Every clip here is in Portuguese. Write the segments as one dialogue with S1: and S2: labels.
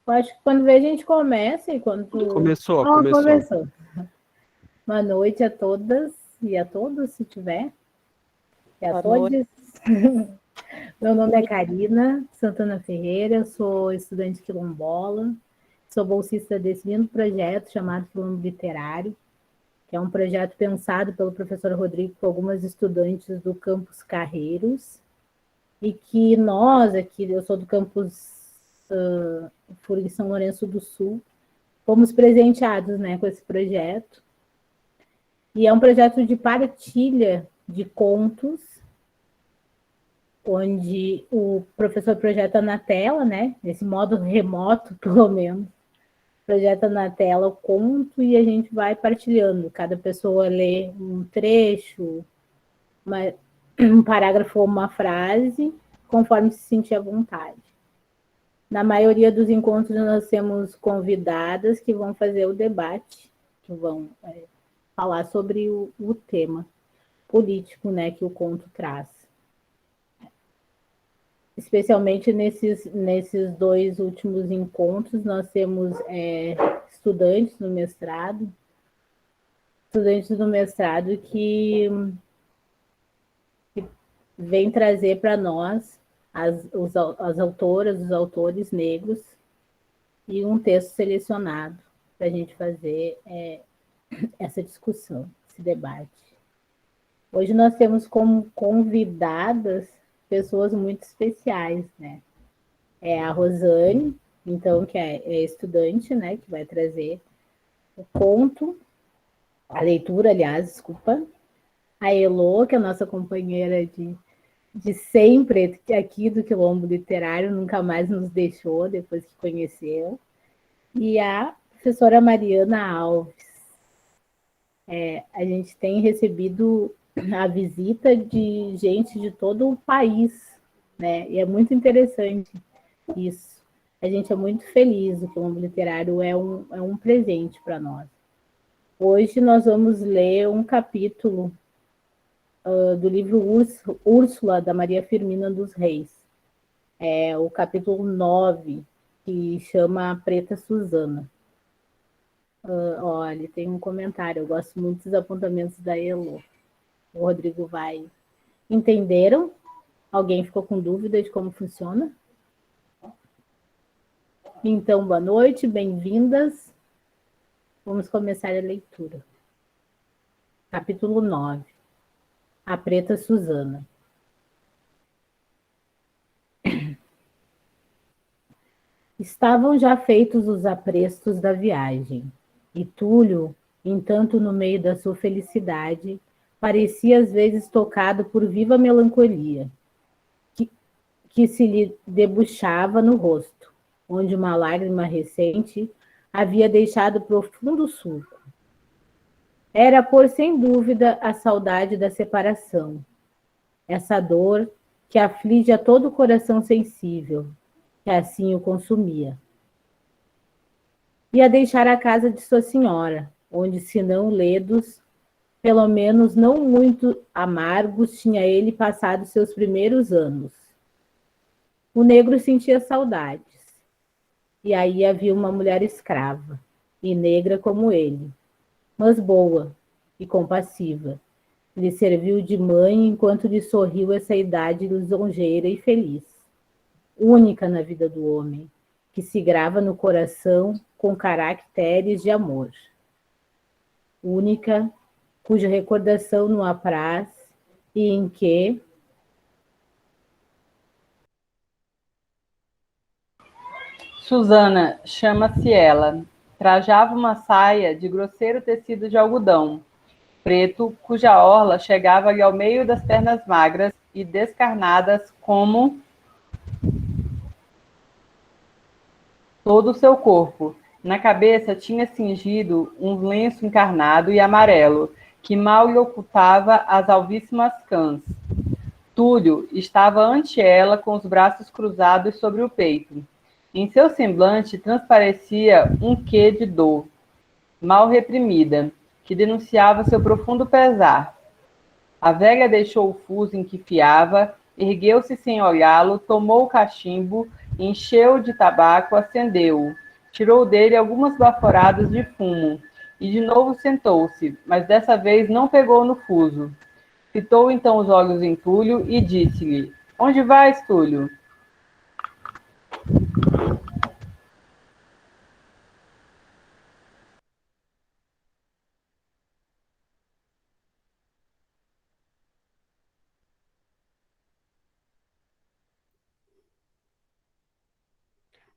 S1: Eu acho que quando vê a gente começa e quando...
S2: Começou.
S1: Começou. Boa noite a todas e a todos, se tiver. E a todos. Meu nome é Karina Santana Ferreira, eu sou estudante quilombola, sou bolsista desse lindo projeto chamado Quilombo Literário, que é um projeto pensado pelo professor Rodrigo com algumas estudantes do campus Carreiros, e que nós aqui, eu sou do campus FURG São Lourenço do Sul, fomos presenteados, né, com esse projeto. E é um projeto de partilha de contos, onde o professor projeta na tela, né, nesse modo remoto, pelo menos, projeta na tela o conto e a gente vai partilhando. Cada pessoa lê um trecho, um parágrafo ou uma frase, conforme se sentir à vontade. Na maioria dos encontros nós temos convidadas que vão fazer o debate, que vão falar sobre o tema político, né, que o conto traz. Especialmente nesses 2 últimos encontros, nós temos estudantes do mestrado que vêm trazer para nós as autoras, os autores negros e um texto selecionado para a gente fazer essa discussão, esse debate. Hoje nós temos como convidadas pessoas muito especiais, né? É a Rosane, então, que é estudante, né, que vai trazer o conto, a leitura, aliás, desculpa. A Elô, que é a nossa companheira de sempre aqui do Quilombo Literário, nunca mais nos deixou depois que conheceu. E a professora Mariana Alves. A gente tem recebido a visita de gente de todo o país, né? E é muito interessante isso. A gente é muito feliz, o Quilombo Literário é um presente para nós. Hoje nós vamos ler um capítulo do livro Úrsula, da Maria Firmina dos Reis. É o capítulo 9, que chama Preta Suzana. Olha, tem um comentário, eu gosto muito dos apontamentos da Elô. O Rodrigo vai. Entenderam? Alguém ficou com dúvida de como funciona? Então, boa noite, bem-vindas. Vamos começar a leitura. Capítulo 9. A Preta Suzana. Estavam já feitos os aprestos da viagem, e Túlio, entanto no meio da sua felicidade, parecia às vezes tocado por viva melancolia, que se lhe debuxava no rosto, onde uma lágrima recente havia deixado profundo sulco. Era por sem dúvida a saudade da separação, essa dor que aflige a todo o coração sensível, que assim o consumia. Ia deixar a casa de sua senhora, onde, se não ledos, pelo menos não muito amargos, tinha ele passado seus primeiros anos. O negro sentia saudades, e aí havia uma mulher escrava, e negra como ele, mas boa e compassiva. Lhe serviu de mãe enquanto lhe sorriu essa idade lisonjeira e feliz, única na vida do homem, que se grava no coração com caracteres de amor. Única, cuja recordação não apraz e em que
S3: Suzana, chama-se ela, trajava uma saia de grosseiro tecido de algodão preto, cuja orla chegava-lhe ao meio das pernas magras e descarnadas como todo o seu corpo. Na cabeça tinha cingido um lenço encarnado e amarelo, que mal lhe ocultava as alvíssimas cãs. Túlio estava ante ela com os braços cruzados sobre o peito. Em seu semblante transparecia um quê de dor, mal reprimida, que denunciava seu profundo pesar. A velha deixou o fuso em que fiava, ergueu-se sem olhá-lo, tomou o cachimbo encheu de tabaco, acendeu-o, tirou dele algumas baforadas de fumo, e de novo sentou-se, mas dessa vez não pegou no fuso. Fitou então os olhos em Túlio e disse-lhe: Onde vais, Túlio?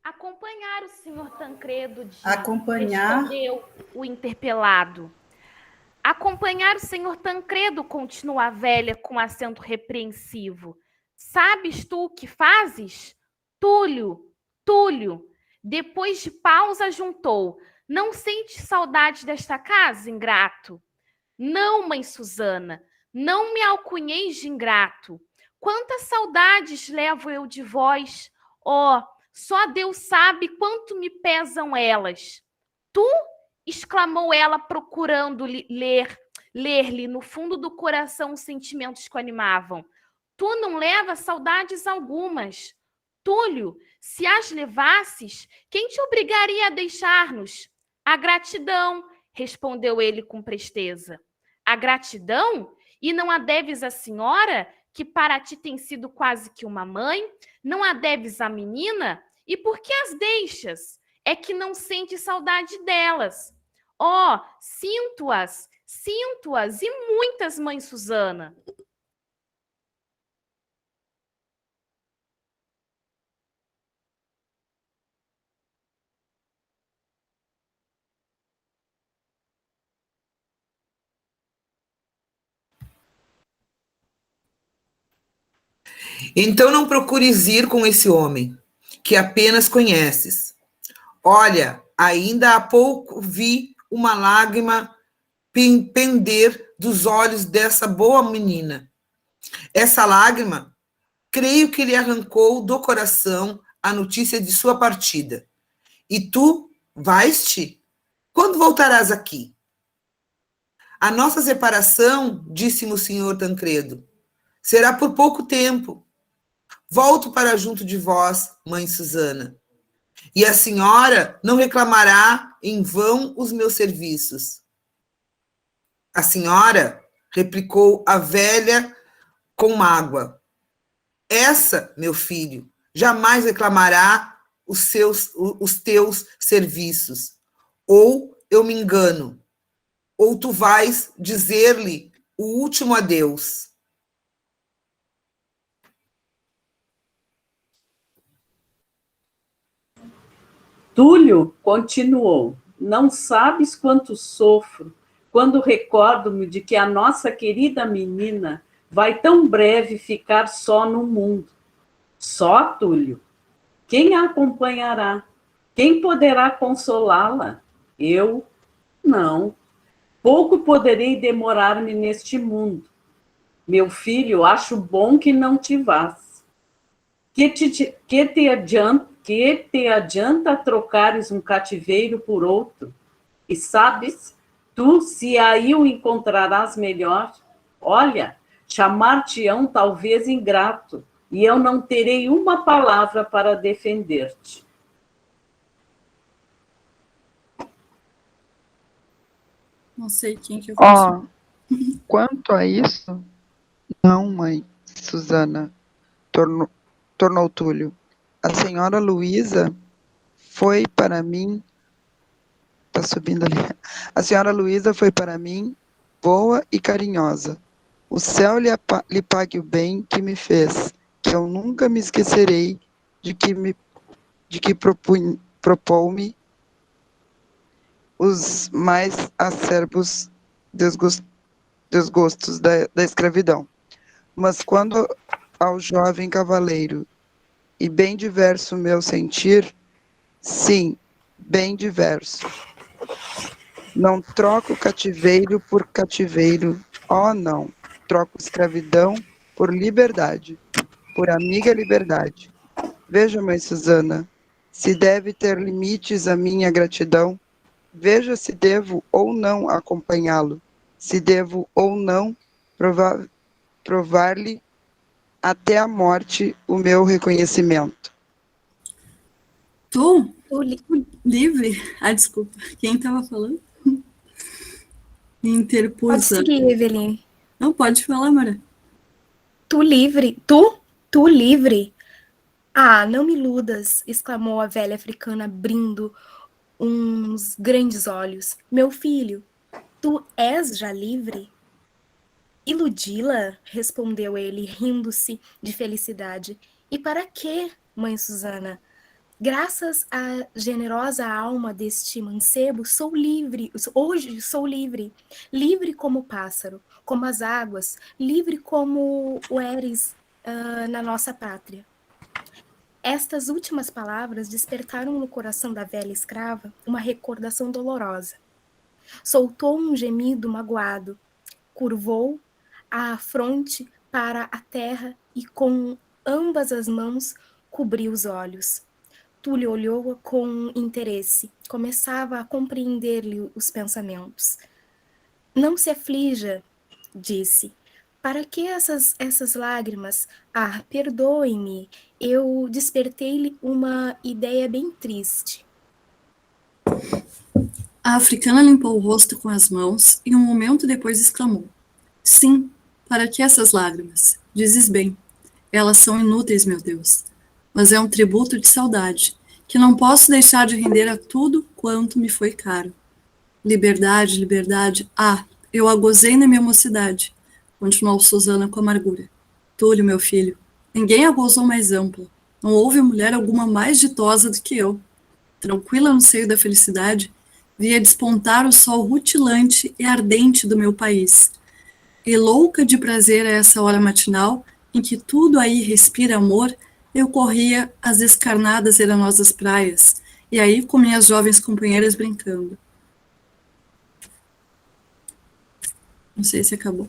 S2: Acompanhar o senhor Tancredo de...
S4: Acompanhar...
S2: Respondeu o interpelado. Acompanhar o senhor Tancredo, continuou a velha com acento repreensivo. Sabes tu o que fazes? Túlio, Túlio. Depois de pausa juntou. Não sentes saudade desta casa, ingrato? Não, mãe Susana, não me alcunheis de ingrato. Quantas saudades levo eu de vós? Oh, só Deus sabe quanto me pesam elas. Tu? Exclamou ela, procurando ler-lhe no fundo do coração os sentimentos que o animavam. Tu não levas saudades algumas. Túlio, se as levasses, quem te obrigaria a deixar-nos? A gratidão, respondeu ele com presteza. A gratidão? E não a deves à senhora, que para ti tem sido quase que uma mãe? Não a deves à menina? E por que as deixas? É que não sente saudade delas. Oh, sinto-as, e muitas, mãe Susana.
S5: Então não procures ir com esse homem, que apenas conheces. Olha, ainda há pouco vi uma lágrima pender dos olhos dessa boa menina. Essa lágrima, creio que lhe arrancou do coração a notícia de sua partida. E tu vais-te? Quando voltarás aqui? A nossa separação, disse-me o senhor Tancredo, será por pouco tempo. Volto para junto de vós, mãe Susana, e a senhora não reclamará em vão os meus serviços. A senhora, replicou a velha com mágoa, essa, meu filho, jamais reclamará os teus serviços. Ou eu me engano, ou tu vais dizer-lhe o último adeus.
S4: Túlio continuou: Não sabes quanto sofro quando recordo-me de que a nossa querida menina vai tão breve ficar só no mundo. Só, Túlio? Quem a acompanhará? Quem poderá consolá-la? Eu? Não. Pouco poderei demorar-me neste mundo. Meu filho, acho bom que não te vás. Que te adianta trocares um cativeiro por outro? E sabes, tu, se aí o encontrarás melhor, olha, chamar-te-ão talvez ingrato, e eu não terei uma palavra para defender-te.
S6: Não sei quem que eu faço.
S7: Quanto a isso, não, mãe Susana, tornou Túlio. A senhora Luísa foi para mim, está subindo ali. A senhora Luísa foi para mim boa e carinhosa. O céu lhe pague o bem que me fez, que eu nunca me esquecerei de que propou-me os mais acerbos desgostos da escravidão. Mas quando ao jovem cavaleiro, e bem diverso meu sentir, sim, bem diverso. Não troco cativeiro por cativeiro, oh não, troco escravidão por liberdade, por amiga liberdade. Veja, mãe Susana, se deve ter limites a minha gratidão, veja se devo ou não acompanhá-lo, se devo ou não provar-lhe até a morte o meu reconhecimento.
S6: Tu
S2: Tu li-
S6: livre? Ah, desculpa. Quem estava falando?
S8: Pode
S6: Interpus.
S8: seguir, Eveline.
S6: Não, pode falar, Mara.
S8: Tu livre? Tu livre? Ah, não me iludas, exclamou a velha africana, abrindo uns grandes olhos. Meu filho, tu és já livre? Iludi-la, respondeu ele, rindo-se de felicidade. E para quê, mãe Susana? Graças à generosa alma deste mancebo, sou livre, hoje sou livre, livre como o pássaro, como as águas, livre como o Eres na nossa pátria. Estas últimas palavras despertaram no coração da velha escrava uma recordação dolorosa. Soltou um gemido magoado, curvou a fronte para a terra e com ambas as mãos cobriu os olhos. Túlio olhou-a com interesse, começava a compreender-lhe os pensamentos. Não se aflija, disse. Para que essas lágrimas? Ah, perdoe-me, eu despertei-lhe uma ideia bem triste.
S6: A africana limpou o rosto com as mãos e um momento depois exclamou: Sim, para que essas lágrimas? Dizes bem. Elas são inúteis, meu Deus. Mas é um tributo de saudade, que não posso deixar de render a tudo quanto me foi caro. Liberdade, liberdade. Ah, eu a gozei na minha mocidade, continuou Susana com amargura. Túlio, meu filho, ninguém a gozou mais ampla. Não houve mulher alguma mais ditosa do que eu. Tranquila no seio da felicidade, via despontar o sol rutilante e ardente do meu país. E louca de prazer a essa hora matinal, em que tudo aí respira amor, eu corria as descarnadas e arenosas praias, e aí com minhas jovens companheiras brincando. Não sei se acabou.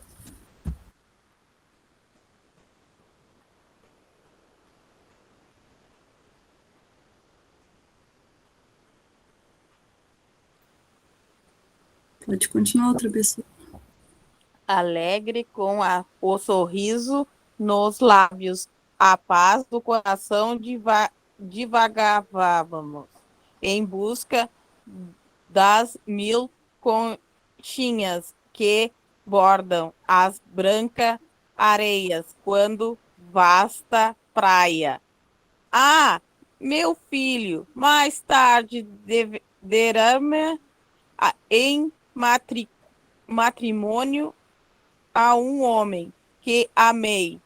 S6: Pode continuar outra pessoa.
S9: Alegre com o sorriso nos lábios, a paz do coração divagávamos em busca das 1000 conchinhas que bordam as brancas areias quando vasta praia. Ah, meu filho, mais tarde derrama em matrimônio a um homem que amei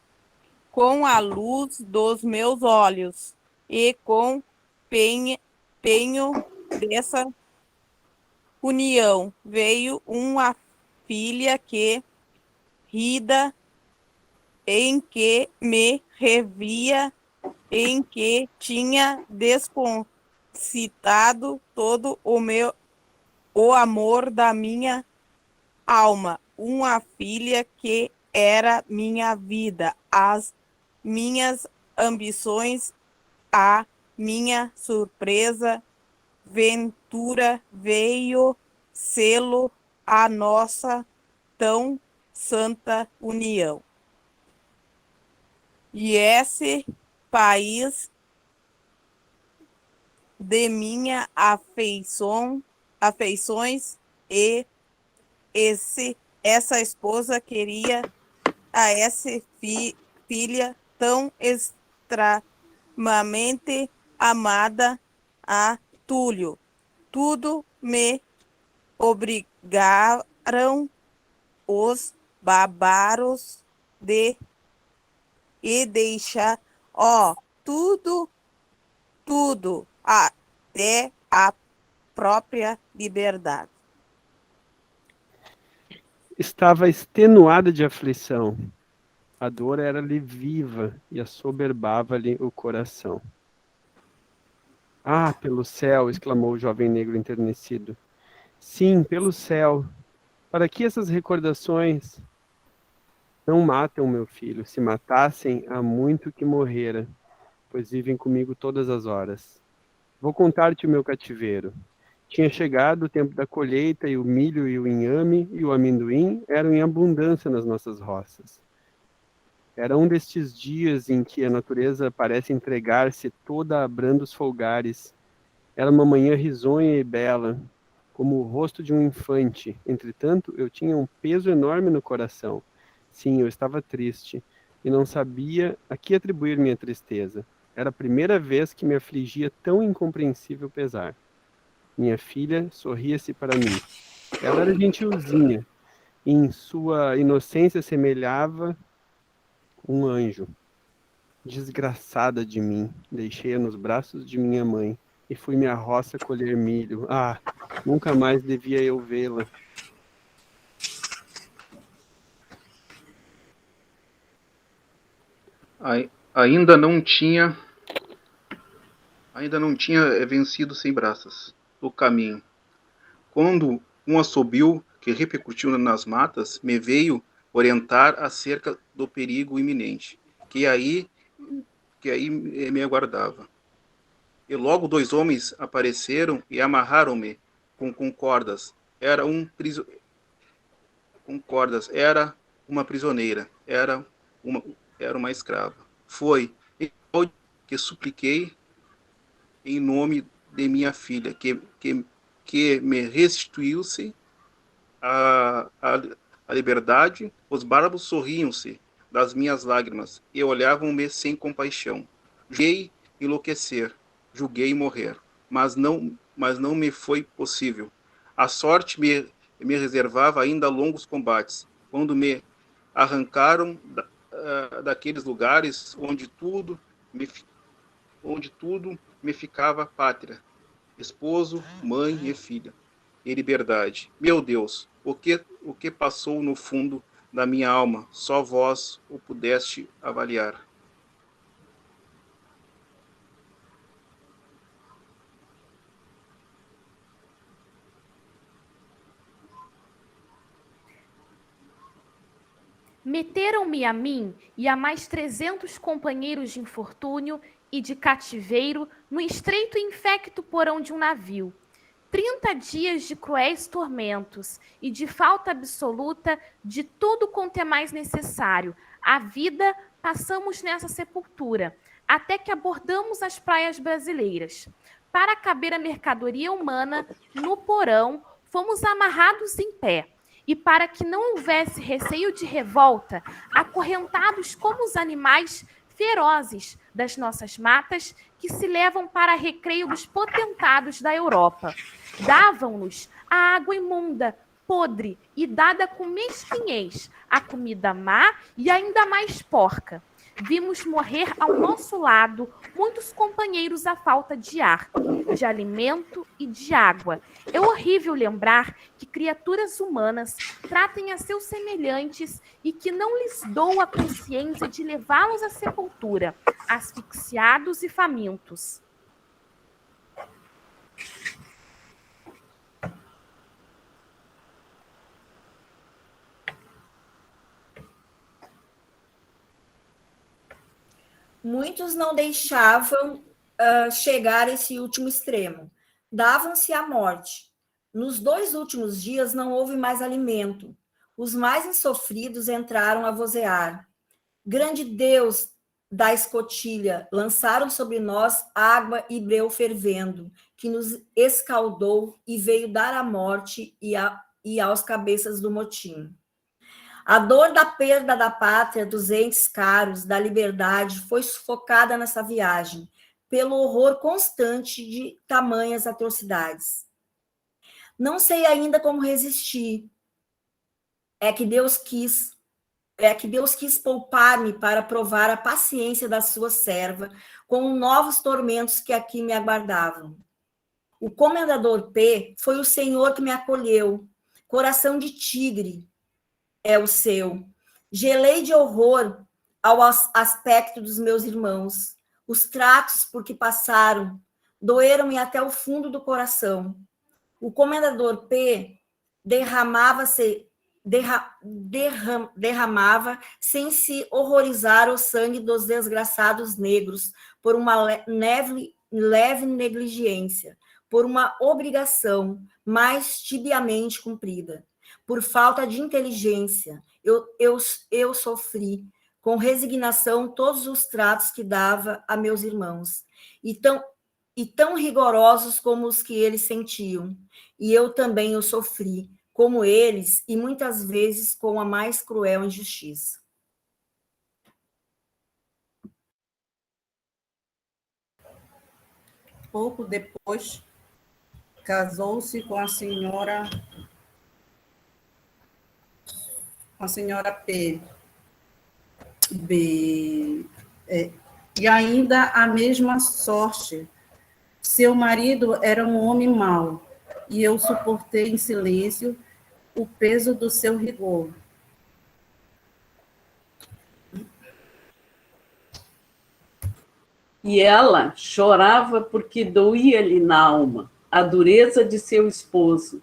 S9: com a luz dos meus olhos e com penho dessa união veio uma filha que rida em que me revia, em que tinha depositado todo o amor da minha alma, uma filha que era minha vida, as minhas ambições, a minha surpresa, ventura veio selo a nossa tão santa união. E esse país de minha afeições e essa esposa queria a essa filha tão extremamente amada a Túlio. Tudo me obrigaram os bárbaros e deixar, tudo, até a própria liberdade.
S10: Estava extenuada de aflição. A dor era-lhe viva e assoberbava-lhe o coração. Ah, pelo céu! Exclamou o jovem negro enternecido. Sim, pelo céu! Para que essas recordações? Não matam, meu filho. Se matassem, há muito que morrera, pois vivem comigo todas as horas. Vou contar-te o meu cativeiro. Tinha chegado o tempo da colheita e o milho e o inhame e o amendoim eram em abundância nas nossas roças. Era um destes dias em que a natureza parece entregar-se toda a brandos folgares Era uma manhã risonha e bela, como o rosto de um infante. Entretanto, eu tinha um peso enorme no coração. Sim, eu estava triste e não sabia a que atribuir minha tristeza. Era a primeira vez que me afligia tão incompreensível pesar. Minha filha sorria-se para mim. Ela era gentilzinha, e em sua inocência semelhava um anjo. Desgraçada de mim, deixei-a nos braços de minha mãe e fui-me à roça colher milho. Ah, nunca mais devia eu vê-la.
S11: Ainda não tinha vencido sem braças o caminho, quando um assobio que repercutiu nas matas me veio orientar acerca do perigo iminente, que aí me aguardava. E logo 2 homens apareceram e amarraram-me com cordas. Era uma prisioneira, era uma escrava. Foi eu que supliquei em nome de minha filha, que me restituísse a liberdade. Os bárbaros sorriam-se das minhas lágrimas e olhavam-me sem compaixão. Julguei enlouquecer, julguei morrer, mas não me foi possível. A sorte me reservava ainda longos combates, quando me arrancaram daqueles lugares onde tudo me ficava pátria, esposo, mãe e filha, e liberdade. Meu Deus, o que passou no fundo da minha alma, só vós o pudeste avaliar.
S2: Meteram-me a mim e a mais 300 companheiros de infortúnio e de cativeiro no estreito e infecto porão de um navio. 30 dias de cruéis tormentos e de falta absoluta de tudo quanto é mais necessário. A vida passamos nessa sepultura, até que abordamos as praias brasileiras. Para caber a mercadoria humana no porão, fomos amarrados em pé. E para que não houvesse receio de revolta, acorrentados como os animais ferozes das nossas matas que se levam para recreio dos potentados da Europa. Davam-nos a água imunda, podre e dada com mesquinhez, a comida má e ainda mais porca. Vimos morrer ao nosso lado muitos companheiros à falta de ar, de alimento e de água. É horrível lembrar que criaturas humanas tratem a seus semelhantes e que não lhes dou a consciência de levá-los à sepultura, asfixiados e famintos.
S12: Muitos não deixavam chegar a esse último extremo. Davam-se à morte. Nos 2 últimos dias não houve mais alimento. Os mais insofridos entraram a vozear. Grande Deus da escotilha, lançaram sobre nós água e breu fervendo, que nos escaldou e veio dar a morte e aos cabeças do motim. A dor da perda da pátria, dos entes caros, da liberdade, foi sufocada nessa viagem, pelo horror constante de tamanhas atrocidades. Não sei ainda como resistir. É que Deus quis poupar-me para provar a paciência da sua serva com novos tormentos que aqui me aguardavam. O comendador P foi o senhor que me acolheu. Coração de tigre é o seu. Gelei de horror ao aspecto dos meus irmãos. Os tratos por que passaram doeram-me até o fundo do coração. O comendador P derramava sem se horrorizar o sangue dos desgraçados negros por uma leve negligência, por uma obrigação mais tibiamente cumprida. Por falta de inteligência, eu sofri com resignação todos os tratos que dava a meus irmãos. e tão rigorosos como os que eles sentiam. E eu também o sofri, como eles, e muitas vezes com a mais cruel injustiça.
S13: Pouco depois, casou-se com a senhora P. B. E ainda a mesma sorte. Seu marido era um homem mau, e eu suportei em silêncio o peso do seu rigor.
S4: E ela chorava porque doía-lhe na alma a dureza de seu esposo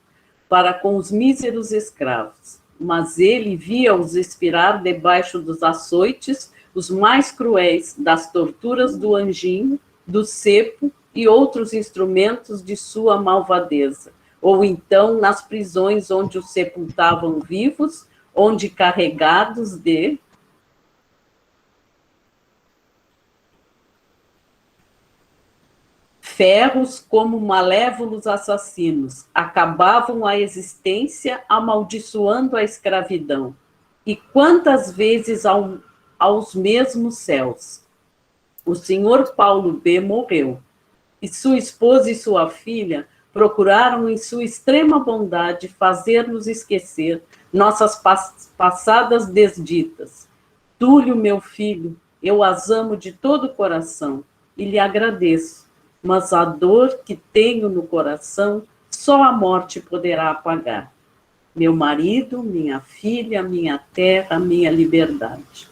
S4: para com os míseros escravos. Mas ele via-os expirar debaixo dos açoites, os mais cruéis, das torturas do anjinho, do cepo e outros instrumentos de sua malvadeza, ou então nas prisões onde os sepultavam vivos, onde carregados de ferros como malévolos assassinos, acabavam a existência amaldiçoando a escravidão. E quantas vezes aos mesmos céus. O senhor Paulo B. morreu, e sua esposa e sua filha procuraram em sua extrema bondade fazer-nos esquecer nossas passadas desditas. Túlio, meu filho, eu as amo de todo o coração e lhe agradeço, mas a dor que tenho no coração só a morte poderá apagar. Meu marido, minha filha, minha terra, minha liberdade.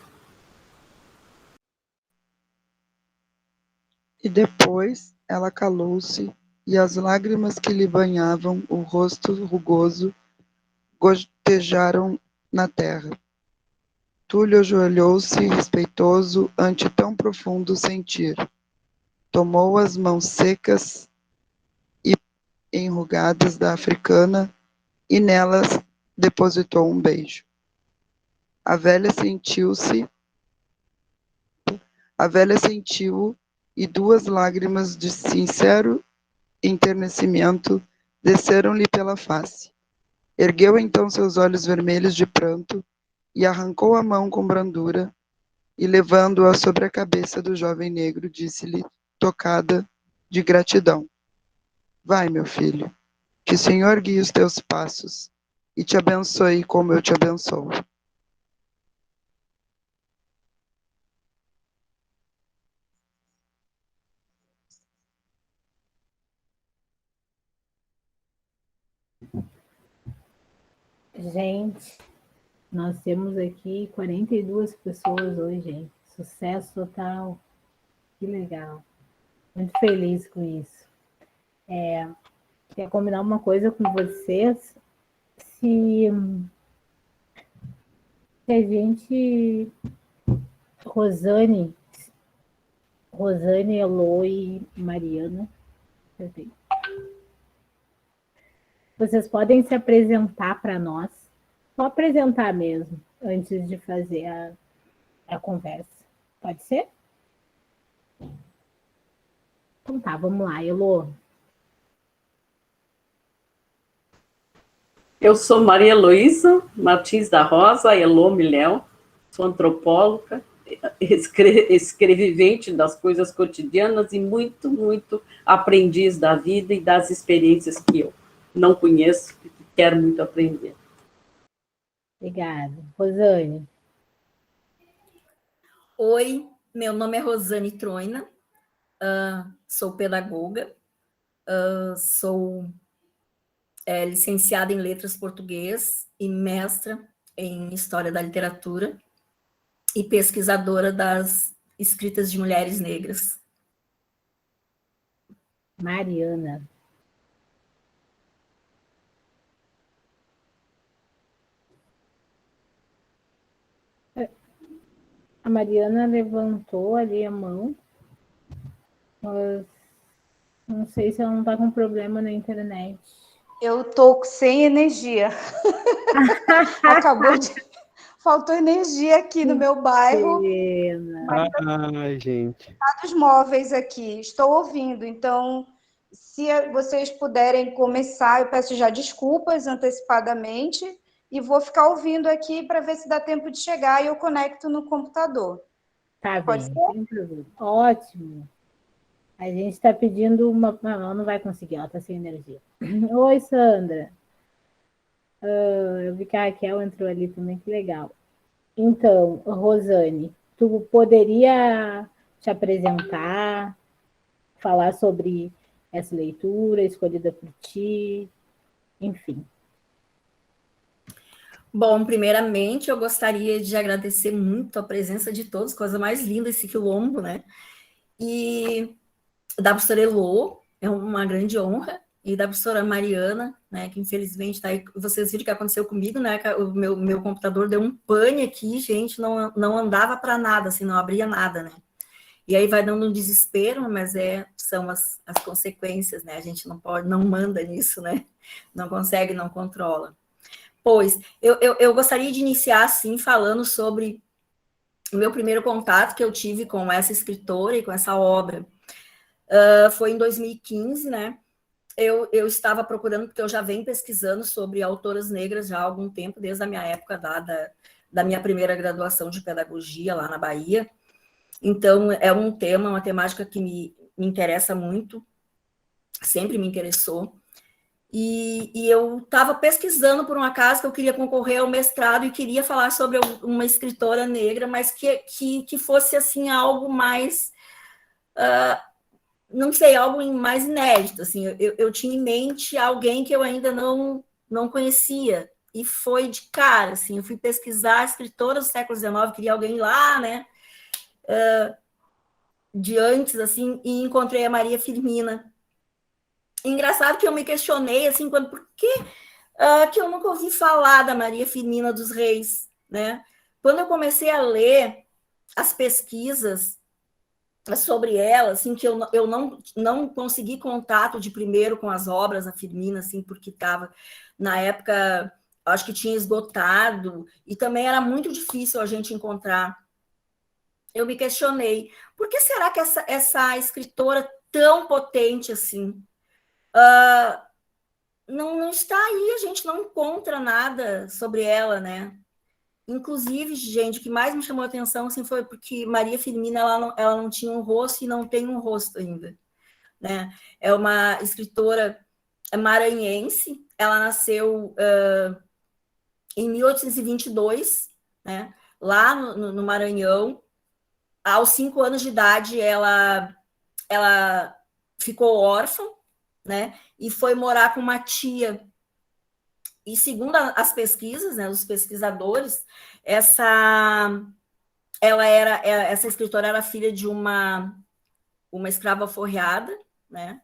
S7: E depois ela calou-se, e as lágrimas que lhe banhavam o rosto rugoso gotejaram na terra. Túlio ajoelhou-se, respeitoso, ante tão profundo sentir. Tomou as mãos secas e enrugadas da africana e nelas depositou um beijo. A velha sentiu e duas lágrimas de sincero enternecimento desceram-lhe pela face. Ergueu então seus olhos vermelhos de pranto e arrancou a mão com brandura e, levando-a sobre a cabeça do jovem negro, disse-lhe, tocada de gratidão: vai, meu filho, que o Senhor guie os teus passos e te abençoe como eu te abençoo.
S1: Gente, nós temos aqui 42 pessoas hoje, hein? Sucesso total. Que legal. Muito feliz com isso. Quer combinar uma coisa com vocês? Se a gente... Rosane, Elô e Mariana, vocês podem se apresentar para nós, só apresentar mesmo, antes de fazer a conversa. Pode ser? Então tá, vamos lá, Elô.
S4: Eu sou Maria Heloísa Martins da Rosa, Elô Miléu, sou antropóloga, escrevivente das coisas cotidianas e muito, muito aprendiz da vida e das experiências que eu não conheço e que quero muito aprender.
S1: Obrigada. Rosane.
S12: Oi, meu nome é Rosane Troina, sou pedagoga, sou licenciada em Letras Português e mestra em História da Literatura e pesquisadora das escritas de mulheres negras.
S1: Mariana. A Mariana levantou ali a mão, mas não sei se ela não está com problema na internet.
S14: Eu tô sem energia. Faltou energia aqui no meu bairro.
S10: Ai, gente.
S14: Dos móveis aqui, estou ouvindo, então, se vocês puderem começar, eu peço já desculpas antecipadamente e vou ficar ouvindo aqui para ver se dá tempo de chegar e eu conecto no computador.
S1: Tá
S14: Pode
S1: bem,
S14: ser?
S1: sem problema. Ótimo. A gente está pedindo uma. Não, ela não vai conseguir, ela está sem energia. Oi, Sandra. Eu vi que a Raquel entrou ali também, que legal. Então, Rosane, tu poderia te apresentar, falar sobre essa leitura escolhida por ti, enfim.
S12: Bom, primeiramente, eu gostaria de agradecer muito a presença de todos, coisa mais linda esse quilombo, né? E da professora Elô, é uma grande honra, e da professora Mariana, né, que infelizmente está aí, vocês viram o que aconteceu comigo, né, o meu computador deu um pane aqui, gente, não andava para nada, assim, não abria nada, né? E aí vai dando um desespero, mas são as consequências, né? A gente não pode, não manda nisso, né? Não consegue, não controla. Pois, eu gostaria de iniciar, assim, falando sobre o meu primeiro contato que eu tive com essa escritora e com essa obra. Foi em 2015, né? Eu estava procurando, porque eu já venho pesquisando sobre autoras negras já há algum tempo, desde a minha época da minha primeira graduação de pedagogia lá na Bahia. Então, é um tema, uma temática que me interessa muito, sempre me interessou. E eu estava pesquisando por um acaso que eu queria concorrer ao mestrado e queria falar sobre uma escritora negra, mas que fosse assim algo mais, não sei, algo mais inédito. Assim, eu tinha em mente alguém que eu ainda não conhecia, e foi de cara. Assim, eu fui pesquisar escritoras do século XIX, queria alguém lá, né? De antes, assim, e encontrei a Maria Firmina. Engraçado que eu me questionei, assim, por que que eu nunca ouvi falar da Maria Firmina dos Reis, né? Quando eu comecei a ler as pesquisas sobre ela, assim, que eu não consegui contato de primeiro com as obras da Firmina, assim, porque estava, na época, acho que tinha esgotado, e também era muito difícil a gente encontrar. Eu me questionei, por que será que essa escritora tão potente assim não está aí, a gente não encontra nada sobre ela, né? Inclusive, gente, o que mais me chamou a atenção assim, foi porque Maria Firmina ela não tinha um rosto e não tem um rosto ainda, né? É uma escritora maranhense, ela nasceu em 1822, né? Lá no Maranhão. Aos 5 anos de idade, ela ficou órfã, né? E foi morar com uma tia. E segundo as pesquisas, né, os pesquisadores, essa escritora era filha de uma escrava forreada, né?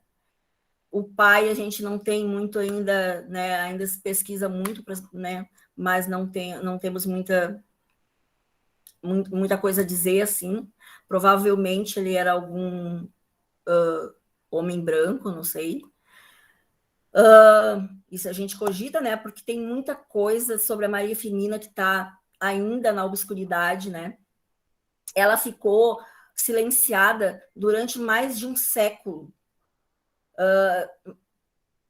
S12: O pai a gente não tem muito ainda, né? Ainda se pesquisa muito, né? Mas não temos muita coisa a dizer assim. Provavelmente ele era algum homem branco, não sei. Isso a gente cogita, né? Porque tem muita coisa sobre a Maria Firmina que está ainda na obscuridade, né? Ela ficou silenciada durante mais de um século.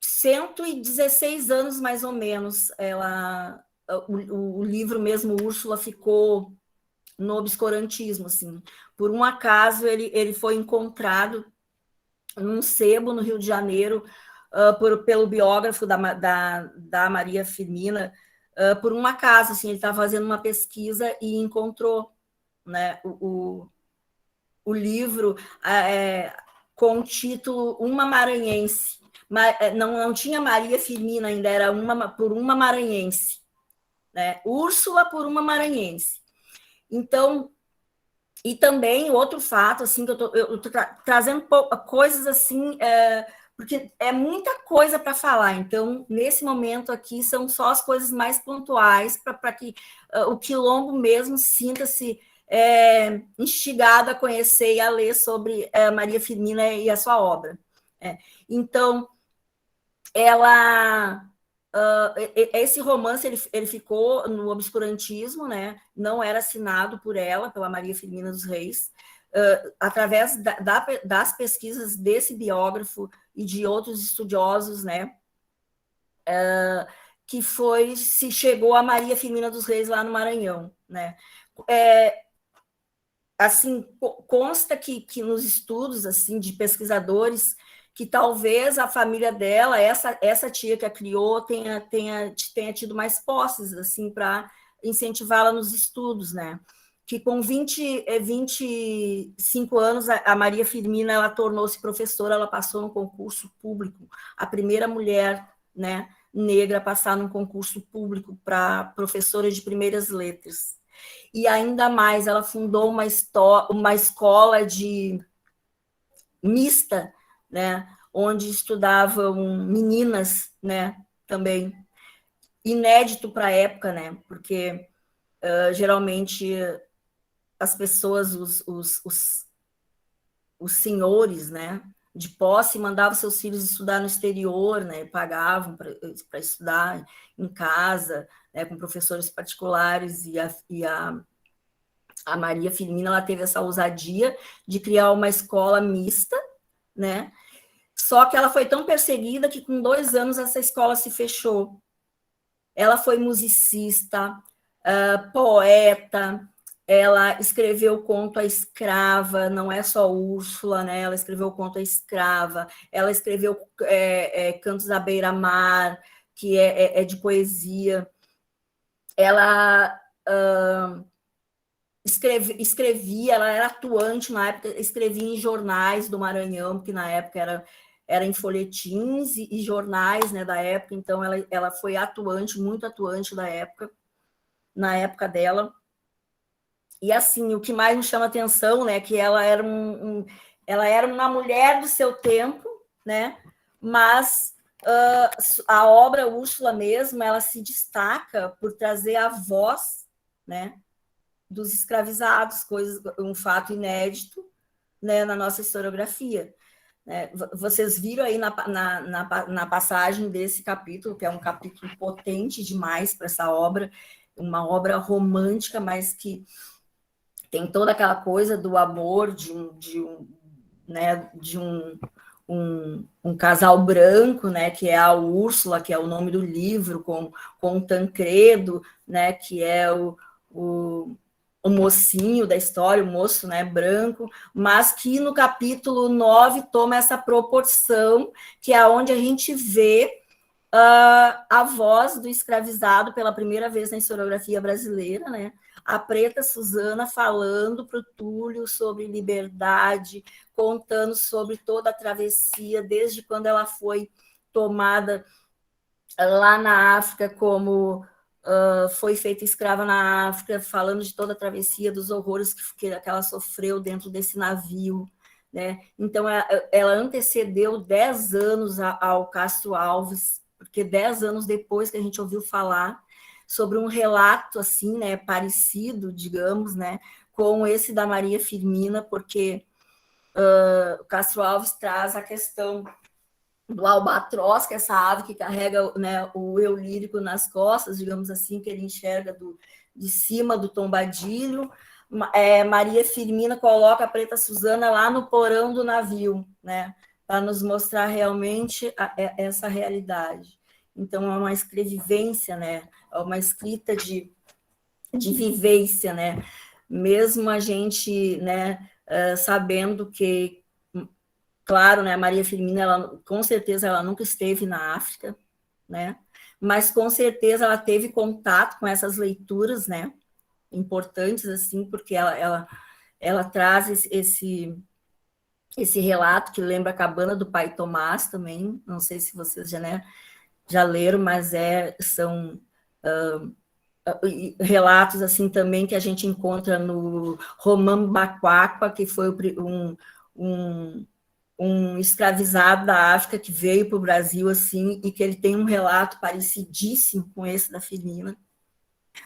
S12: 116 anos, mais ou menos. O livro mesmo, Úrsula, ficou no obscurantismo, assim. Por um acaso, ele foi encontrado num sebo no Rio de Janeiro pelo biógrafo da Maria Firmina, por um acaso, assim, ele estava fazendo uma pesquisa e encontrou, né, o livro com o título Uma Maranhense. Não tinha Maria Firmina ainda, era por uma maranhense, né? Úrsula por uma maranhense. Então, e também outro fato, assim, que eu tô trazendo coisas assim, porque é muita coisa para falar. Então, nesse momento aqui, são só as coisas mais pontuais para que o quilombo mesmo sinta-se instigado a conhecer e a ler sobre Maria Firmina e a sua obra. Então, ela esse romance ele ficou no obscurantismo, né? Não era assinado por ela, pela Maria Firmina dos Reis, através das pesquisas desse biógrafo e de outros estudiosos, né? Que se chegou a Maria Firmina dos Reis lá no Maranhão, né? Assim, consta que nos estudos assim de pesquisadores que talvez a família dela, essa tia que a criou, tenha tido mais posses assim para incentivá-la nos estudos, né? Que com 25 anos a Maria Firmina ela tornou-se professora, ela passou no concurso público, a primeira mulher, né, negra a passar num concurso público para professora de primeiras letras. E ainda mais, ela fundou uma escola mista, né, onde estudavam meninas, né, também. Inédito para a época, né, porque geralmente as pessoas, os senhores, né, de posse, mandavam seus filhos estudar no exterior, né, pagavam para estudar em casa, né, com professores particulares, e a Maria Firmina ela teve essa ousadia de criar uma escola mista, né, só que ela foi tão perseguida que com 2 anos essa escola se fechou. Ela foi musicista, poeta, ela escreveu conto à escrava, não é só Úrsula, né? Ela escreveu conto à escrava, ela escreveu Cantos à Beira-Mar, que é de poesia. Ela escrevia, ela era atuante na época, escrevia em jornais do Maranhão, que na época era em folhetins e jornais, né, da época, então ela foi atuante, muito atuante na época dela. E assim, o que mais me chama atenção, né, que ela era ela era uma mulher do seu tempo, né, mas a obra Úrsula mesmo, ela se destaca por trazer a voz, né, dos escravizados, um fato inédito, né, na nossa historiografia. Vocês viram aí na passagem desse capítulo, que é um capítulo potente demais para essa obra, uma obra romântica, mas que tem toda aquela coisa do amor de um casal branco, né, que é a Úrsula, que é o nome do livro, com o Tancredo, né, que é o mocinho da história, o moço, né, branco, mas que no capítulo 9 toma essa proporção, que é onde a gente vê a voz do escravizado pela primeira vez na historiografia brasileira, né? A preta Susana falando para o Túlio sobre liberdade, contando sobre toda a travessia, desde quando ela foi tomada lá na África, como foi feita escrava na África, falando de toda a travessia, dos horrores que ela sofreu dentro desse navio, né? Então, ela antecedeu 10 anos ao Castro Alves, porque 10 anos depois que a gente ouviu falar sobre um relato assim, né, parecido, digamos, né, com esse da Maria Firmina, porque o Castro Alves traz a questão do albatroz, que é essa ave que carrega, né, o eu lírico nas costas, digamos assim, que ele enxerga de cima do tombadilho. Maria Firmina coloca a preta Susana lá no porão do navio, né, para nos mostrar realmente essa realidade. Então, é uma escrevivência, né, é uma escrita de vivência, né, mesmo a gente, né, sabendo que, claro, né, Maria Firmina, com certeza, ela nunca esteve na África, né, mas com certeza ela teve contato com essas leituras, né, importantes, assim, porque ela traz esse relato que lembra a Cabana do Pai Tomás também, não sei se vocês já leram, mas são relatos assim também que a gente encontra no Romão Baquaqua, que foi um escravizado da África que veio para o Brasil assim, e que ele tem um relato parecidíssimo com esse da Firmina.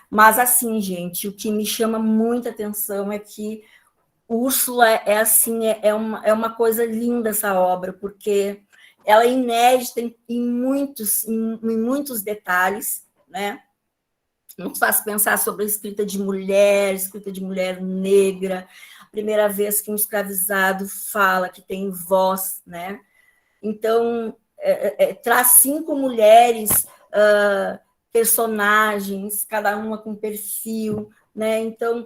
S12: Mas assim, gente, o que me chama muita atenção é que Úrsula é uma coisa linda essa obra, porque ela é inédita em muitos detalhes, né? Nos faz pensar sobre a escrita de mulher negra, a primeira vez que um escravizado fala, que tem voz, né? Então, traz 5 mulheres, personagens, cada uma com perfil, né? Então,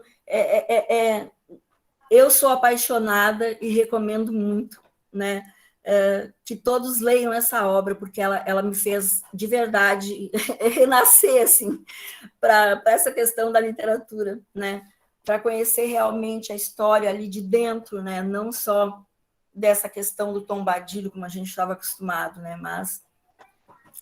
S12: eu sou apaixonada e recomendo muito, né? Que todos leiam essa obra, porque ela me fez, de verdade, renascer, assim, para essa questão da literatura, né? Para conhecer realmente a história ali de dentro, né? Não só dessa questão do tombadilho, como a gente estava acostumado, né? Mas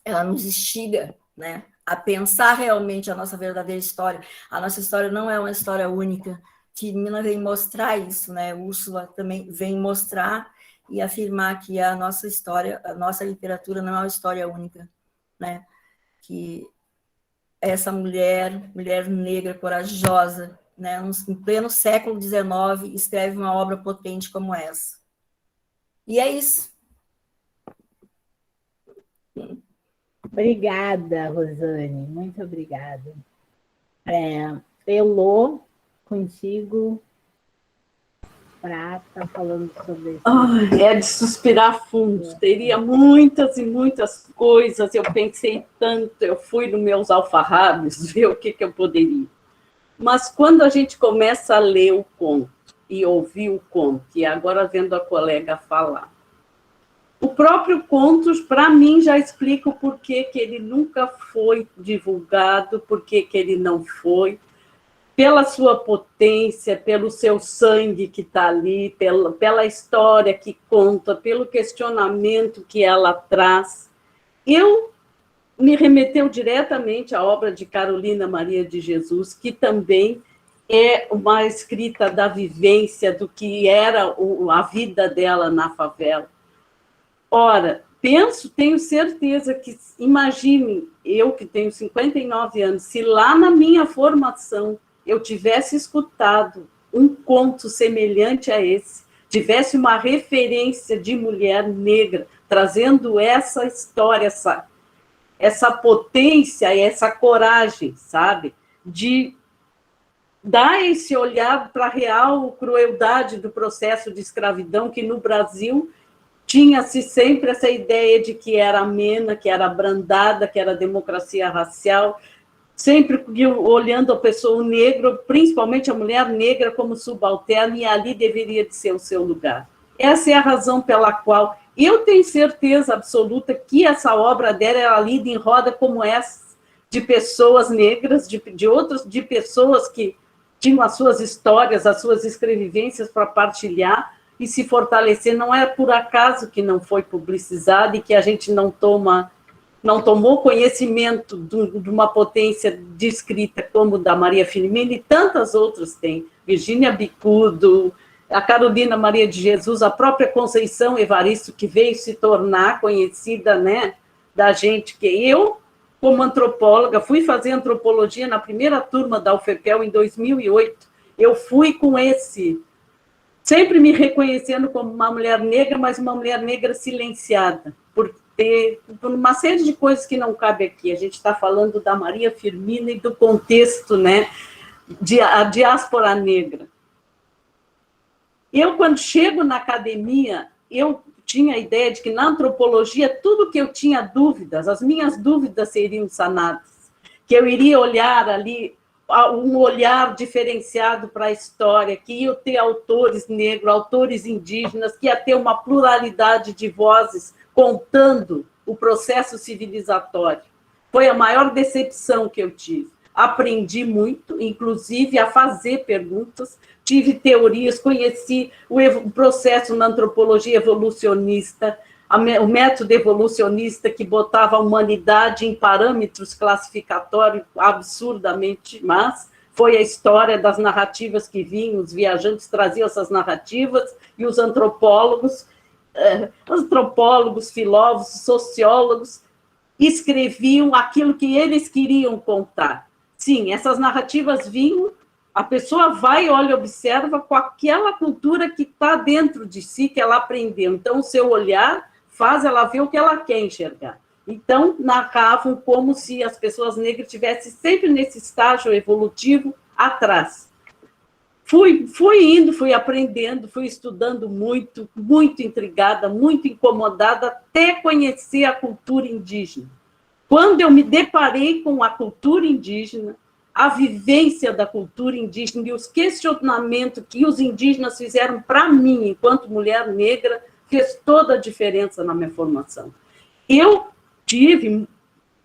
S12: ela nos instiga, né? A pensar realmente a nossa verdadeira história. A nossa história não é uma história única. Firmina vem mostrar isso, né? Úrsula também vem mostrar e afirmar que a nossa história, a nossa literatura não é uma história única, né? Que essa mulher negra, corajosa, né? Em pleno século XIX, escreve uma obra potente como essa. E é isso.
S1: Obrigada, Rosane, muito obrigada. Elô, contigo, para estar falando sobre isso.
S4: É de suspirar fundo. Teria muitas e muitas coisas. Eu pensei tanto, eu fui nos meus alfarrábios ver o que eu poderia. Mas quando a gente começa a ler o conto e ouvir o conto, e agora vendo a colega falar, o próprio conto, para mim, já explica o porquê que ele nunca foi divulgado, porquê que ele não foi, pela sua potência, pelo seu sangue que está ali, pela história que conta, pelo questionamento que ela traz. Me remeteu diretamente à obra de Carolina Maria de Jesus, que também é uma escrita da vivência, do que era a vida dela na favela. Ora, tenho certeza que, imagine, eu que tenho 59 anos, se lá na minha formação eu tivesse escutado um conto semelhante a esse, tivesse uma referência de mulher negra, trazendo essa história, essa potência e essa coragem, sabe, de dar esse olhar para a real crueldade do processo de escravidão, que no Brasil tinha-se sempre essa ideia de que era amena, que era abrandada, que era democracia racial, sempre olhando a pessoa negra, principalmente a mulher negra, como subalterna, e ali deveria de ser o seu lugar. Essa é a razão pela qual eu tenho certeza absoluta que essa obra dela era lida em roda como essa, de pessoas negras, de pessoas que tinham as suas histórias, as suas escrevivências para partilhar e se fortalecer. Não é por acaso que não foi publicizado e que a gente não tomou conhecimento de uma potência de escrita como da Maria Firmina, e tantas outras tem. Virgínia Bicudo, a Carolina Maria de Jesus, a própria Conceição Evaristo, que veio se tornar conhecida, né, da gente, que eu, como antropóloga, fui fazer antropologia na primeira turma da UFPEL em 2008, eu fui com sempre me reconhecendo como uma mulher negra, mas uma mulher negra silenciada, por uma série de coisas que não cabe aqui. A gente está falando da Maria Firmina e do contexto, né, a diáspora negra. Eu, quando chego na academia, eu tinha a ideia de que na antropologia, tudo que eu tinha dúvidas, as minhas dúvidas seriam sanadas, que eu iria olhar ali, um olhar diferenciado para a história, que ia ter autores negros, autores indígenas, que ia ter uma pluralidade de vozes contando o processo civilizatório. Foi a maior decepção que eu tive. Aprendi muito, inclusive a fazer perguntas, tive teorias, conheci o processo na antropologia evolucionista, o método evolucionista que botava a humanidade em parâmetros classificatórios absurdamente, mas foi a história das narrativas que vinham, os viajantes traziam essas narrativas, e os antropólogos, filósofos, sociólogos, escreviam aquilo que eles queriam contar. Sim, essas narrativas vinham, a pessoa vai, olha, observa com aquela cultura que está dentro de si, que ela aprendeu. Então, o seu olhar faz, ela vê o que ela quer enxergar. Então, narravam como se as pessoas negras estivessem sempre nesse estágio evolutivo atrás. Fui indo, fui aprendendo, fui estudando muito, muito intrigada, muito incomodada, até conhecer a cultura indígena. Quando eu me deparei com a cultura indígena, a vivência da cultura indígena e os questionamentos que os indígenas fizeram para mim, enquanto mulher negra, fez toda a diferença na minha formação. Eu tive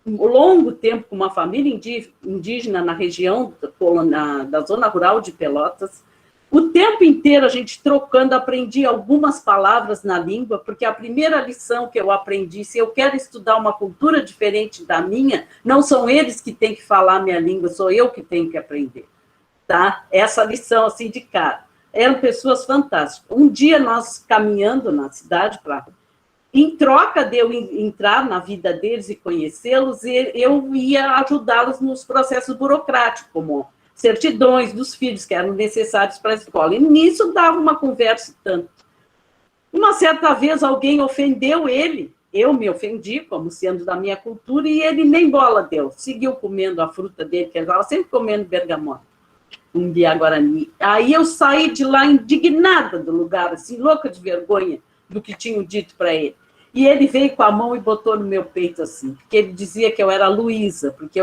S4: um longo tempo com uma família indígena na região da zona rural de Pelotas. O tempo inteiro a gente trocando, aprendi algumas palavras na língua, porque a primeira lição que eu aprendi, se eu quero estudar uma cultura diferente da minha, não são eles que têm que falar a minha língua, sou eu que tenho que aprender. Tá? Essa lição, assim, de cara. Eram pessoas fantásticas. Um dia, nós caminhando na cidade, em troca de eu entrar na vida deles e conhecê-los, eu ia ajudá-los nos processos burocráticos, como certidões dos filhos que eram necessários para a escola. E nisso dava uma conversa tanto. Uma certa vez alguém ofendeu ele, eu me ofendi, como sendo da minha cultura, e ele nem bola deu, seguiu comendo a fruta dele, que ele estava sempre comendo bergamota, um Biá-Guarani. Aí eu saí de lá indignada do lugar, assim, louca de vergonha do que tinham dito para ele. E ele veio com a mão e botou no meu peito assim, porque ele dizia que eu era Luísa, porque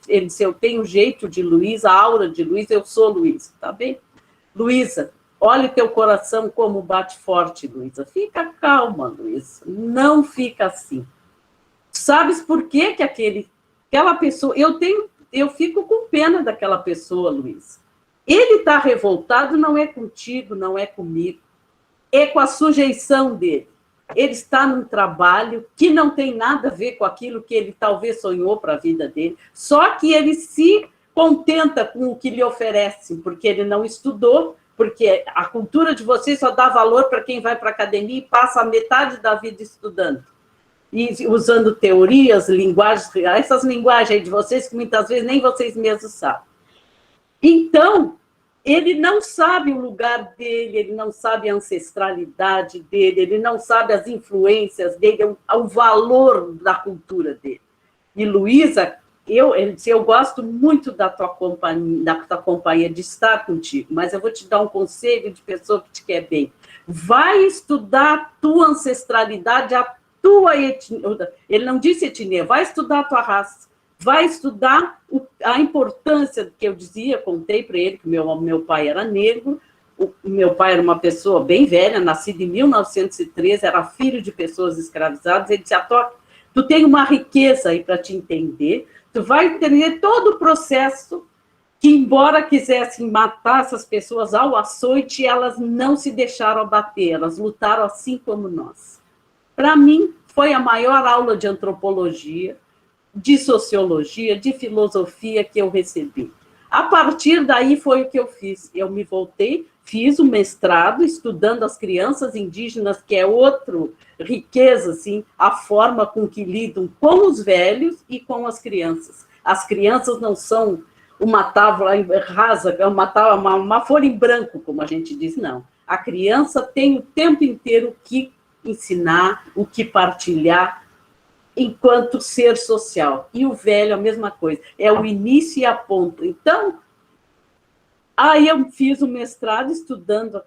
S4: ele disse, eu tenho jeito de Luísa, a aura de Luísa, eu sou Luísa, tá bem? Luísa, olha o teu coração como bate forte, Luísa. Fica calma, Luísa, não fica assim. Sabes por que que aquela pessoa, eu fico com pena daquela pessoa, Luísa. Ele está revoltado, não é contigo, não é comigo, é com a sujeição dele. Ele está num trabalho que não tem nada a ver com aquilo que ele talvez sonhou para a vida dele, só que ele se contenta com o que lhe oferecem, porque ele não estudou, porque a cultura de vocês só dá valor para quem vai para a academia e passa a metade da vida estudando, e usando teorias, linguagens, essas linguagens aí de vocês que muitas vezes nem vocês mesmos sabem. Então, ele não sabe o lugar dele, ele não sabe a ancestralidade dele, ele não sabe as influências dele, o valor da cultura dele. E, Luísa, ele disse, eu gosto muito da tua companhia, de estar contigo, mas eu vou te dar um conselho de pessoa que te quer bem. Vai estudar a tua ancestralidade, a tua etnia. Ele não disse etnia, vai estudar a tua raça. Vai estudar a importância que eu dizia, contei para ele que meu pai era negro, o meu pai era uma pessoa bem velha, nascido em 1913, era filho de pessoas escravizadas, ele disse, tu tem uma riqueza aí para te entender, tu vai entender todo o processo que, embora quisessem matar essas pessoas ao açoite, elas não se deixaram abater, elas lutaram assim como nós. Para mim, foi a maior aula de antropologia, de sociologia, de filosofia que eu recebi. A partir daí foi o que eu fiz. Eu me voltei, fiz o mestrado estudando as crianças indígenas, que é outra riqueza, assim, a forma com que lidam com os velhos e com as crianças. As crianças não são uma tábua rasa, uma folha em branco, como a gente diz, não. A criança tem o tempo inteiro o que ensinar, o que partilhar, enquanto ser social. E o velho, a mesma coisa. É o início e a ponta. Então, aí eu fiz o mestrado estudando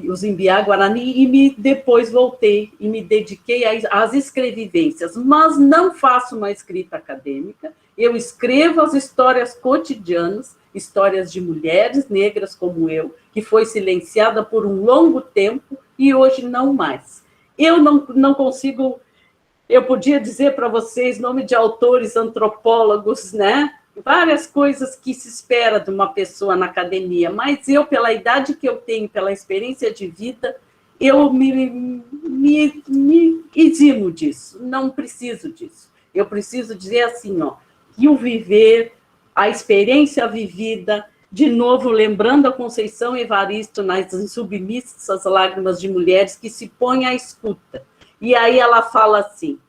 S4: os Imbiá-Guarani e depois voltei e me dediquei às escrevivências. Mas não faço uma escrita acadêmica. Eu escrevo as histórias cotidianas, histórias de mulheres negras como eu, que foi silenciada por um longo tempo e hoje não mais. Eu não consigo... Eu podia dizer para vocês nome de autores, antropólogos, né? Várias coisas que se espera de uma pessoa na academia, mas eu, pela idade que eu tenho, pela experiência de vida, eu me eximo disso, não preciso disso. Eu preciso dizer assim, que o viver, a experiência vivida, de novo, lembrando a Conceição Evaristo nas Insubmissas Lágrimas de Mulheres, que se põe à escuta. E aí ela fala assim,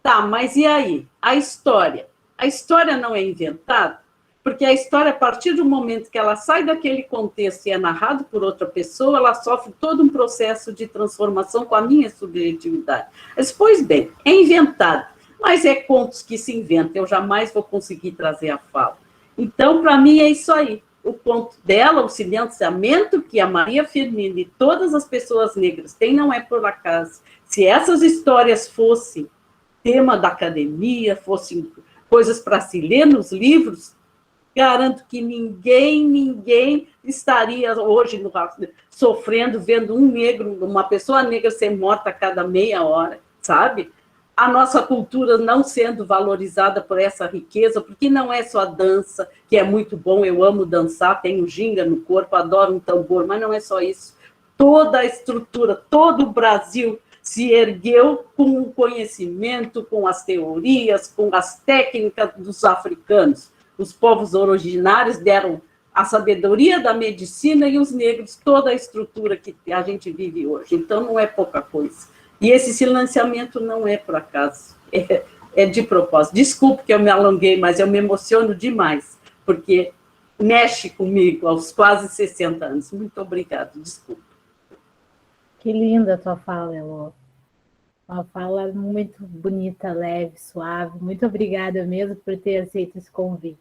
S4: tá, mas e aí? A história? A história não é inventada? porque a história, a partir do momento que ela sai daquele contexto e é narrado por outra pessoa, ela sofre todo um processo de transformação com a minha subjetividade. Mas, pois bem, é inventado, mas é contos que se inventam, eu jamais vou conseguir trazer a fala. Então, para mim, é isso aí. O conto dela, o silenciamento que a Maria Firmina e todas as pessoas negras têm, não é por acaso. Se essas histórias fossem tema da academia, fossem coisas para se ler nos livros, garanto que ninguém estaria hoje sofrendo, vendo um negro, uma pessoa negra ser morta a cada meia hora, sabe? A nossa cultura não sendo valorizada por essa riqueza, porque não é só a dança, que é muito bom, eu amo dançar, tenho ginga no corpo, adoro um tambor, mas não é só isso. Toda a estrutura, todo o Brasil se ergueu com o conhecimento, com as teorias, com as técnicas dos africanos. Os povos originários deram a sabedoria da medicina e os negros toda a estrutura que a gente vive hoje. Então, não é pouca coisa. E esse silenciamento não é por acaso, é de propósito. Desculpe que eu me alonguei, mas eu me emociono demais, porque mexe comigo aos quase 60 anos. Muito obrigada, desculpe.
S1: Que linda a tua fala, Elô. Uma fala muito bonita, leve, suave. Muito obrigada mesmo por ter aceito esse convite.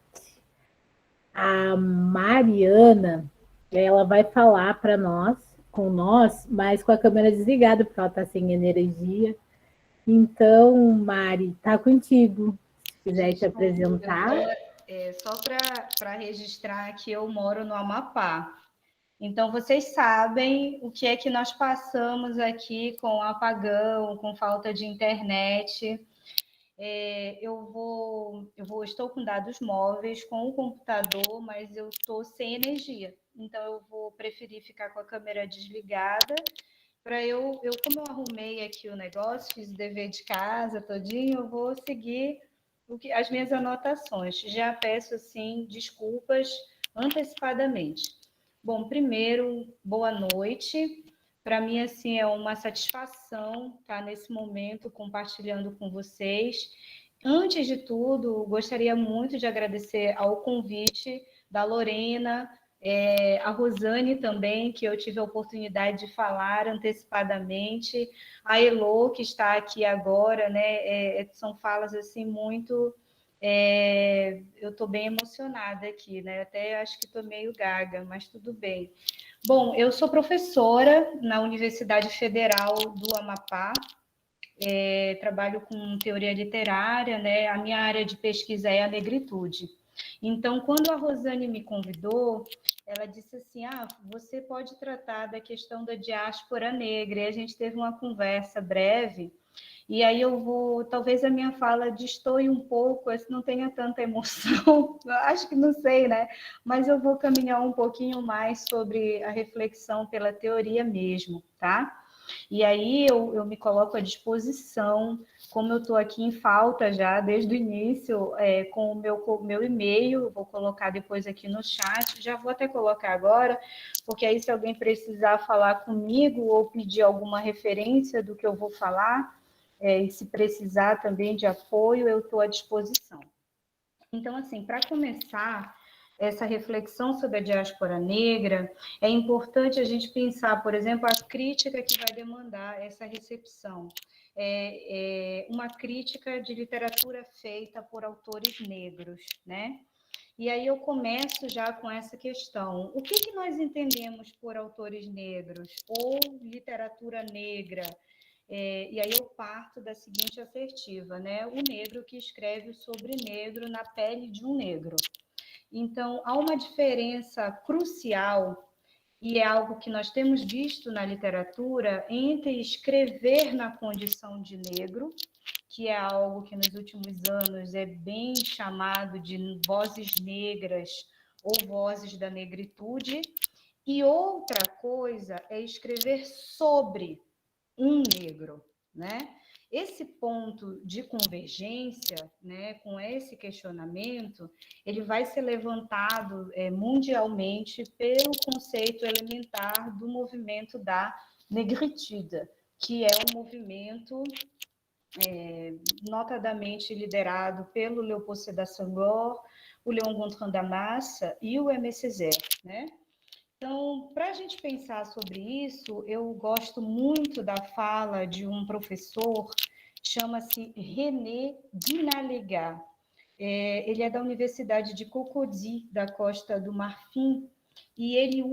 S1: A Mariana, ela vai falar para nós, com nós, mas com a câmera desligada, porque ela está sem energia. Então, Mari, está contigo. Se quiser te apresentar.
S15: Só para registrar que eu moro no Amapá. Então, vocês sabem o que é que nós passamos aqui com apagão, com falta de internet. Estou com dados móveis, com o computador, mas eu estou sem energia. Então, eu vou preferir ficar com a câmera desligada, para como eu arrumei aqui o negócio, fiz o dever de casa todinho, eu vou seguir as minhas anotações. Já peço, assim, desculpas antecipadamente. Bom, primeiro, boa noite. Para mim, assim, é uma satisfação estar nesse momento compartilhando com vocês. Antes de tudo, gostaria muito de agradecer ao convite da Lorena, a Rosane também, que eu tive a oportunidade de falar antecipadamente, a Elô, que está aqui agora, né? São falas assim muito... eu estou bem emocionada aqui, né? Até acho que estou meio gaga, mas tudo bem. Bom, eu sou professora na Universidade Federal do Amapá, trabalho com teoria literária, né? A minha área de pesquisa é a negritude. Então, quando a Rosane me convidou, ela disse assim, você pode tratar da questão da diáspora negra, e a gente teve uma conversa breve, e aí talvez a minha fala destoie um pouco, não tenha tanta emoção, acho que não sei, né? Mas eu vou caminhar um pouquinho mais sobre a reflexão pela teoria mesmo, tá? E aí eu me coloco à disposição, como eu estou aqui em falta já desde o início, com o meu e-mail, vou colocar depois aqui no chat, já vou até colocar agora, porque aí se alguém precisar falar comigo ou pedir alguma referência do que eu vou falar, e se precisar também de apoio, eu estou à disposição. Então, assim, para começar essa reflexão sobre a diáspora negra, é importante a gente pensar, por exemplo, a crítica que vai demandar essa recepção. Uma crítica de literatura feita por autores negros, né? E aí eu começo já com essa questão. O que nós entendemos por autores negros ou literatura negra? E aí eu parto da seguinte assertiva, né? O negro que escreve sobre negro na pele de um negro. Então, há uma diferença crucial, e é algo que nós temos visto na literatura, entre escrever na condição de negro, que é algo que nos últimos anos é bem chamado de vozes negras ou vozes da negritude, e outra coisa é escrever sobre um negro, né? Esse ponto de convergência, né, com esse questionamento, ele vai ser levantado mundialmente pelo conceito elementar do movimento da negritude, que é um movimento notadamente liderado pelo Léopold Sédar Senghor, o Léon Gontran Damas e o Aimé Césaire, né? Então, para a gente pensar sobre isso, eu gosto muito da fala de um professor, chama-se René Guinalégat. Ele é da Universidade de Cocody, da Costa do Marfim, e ele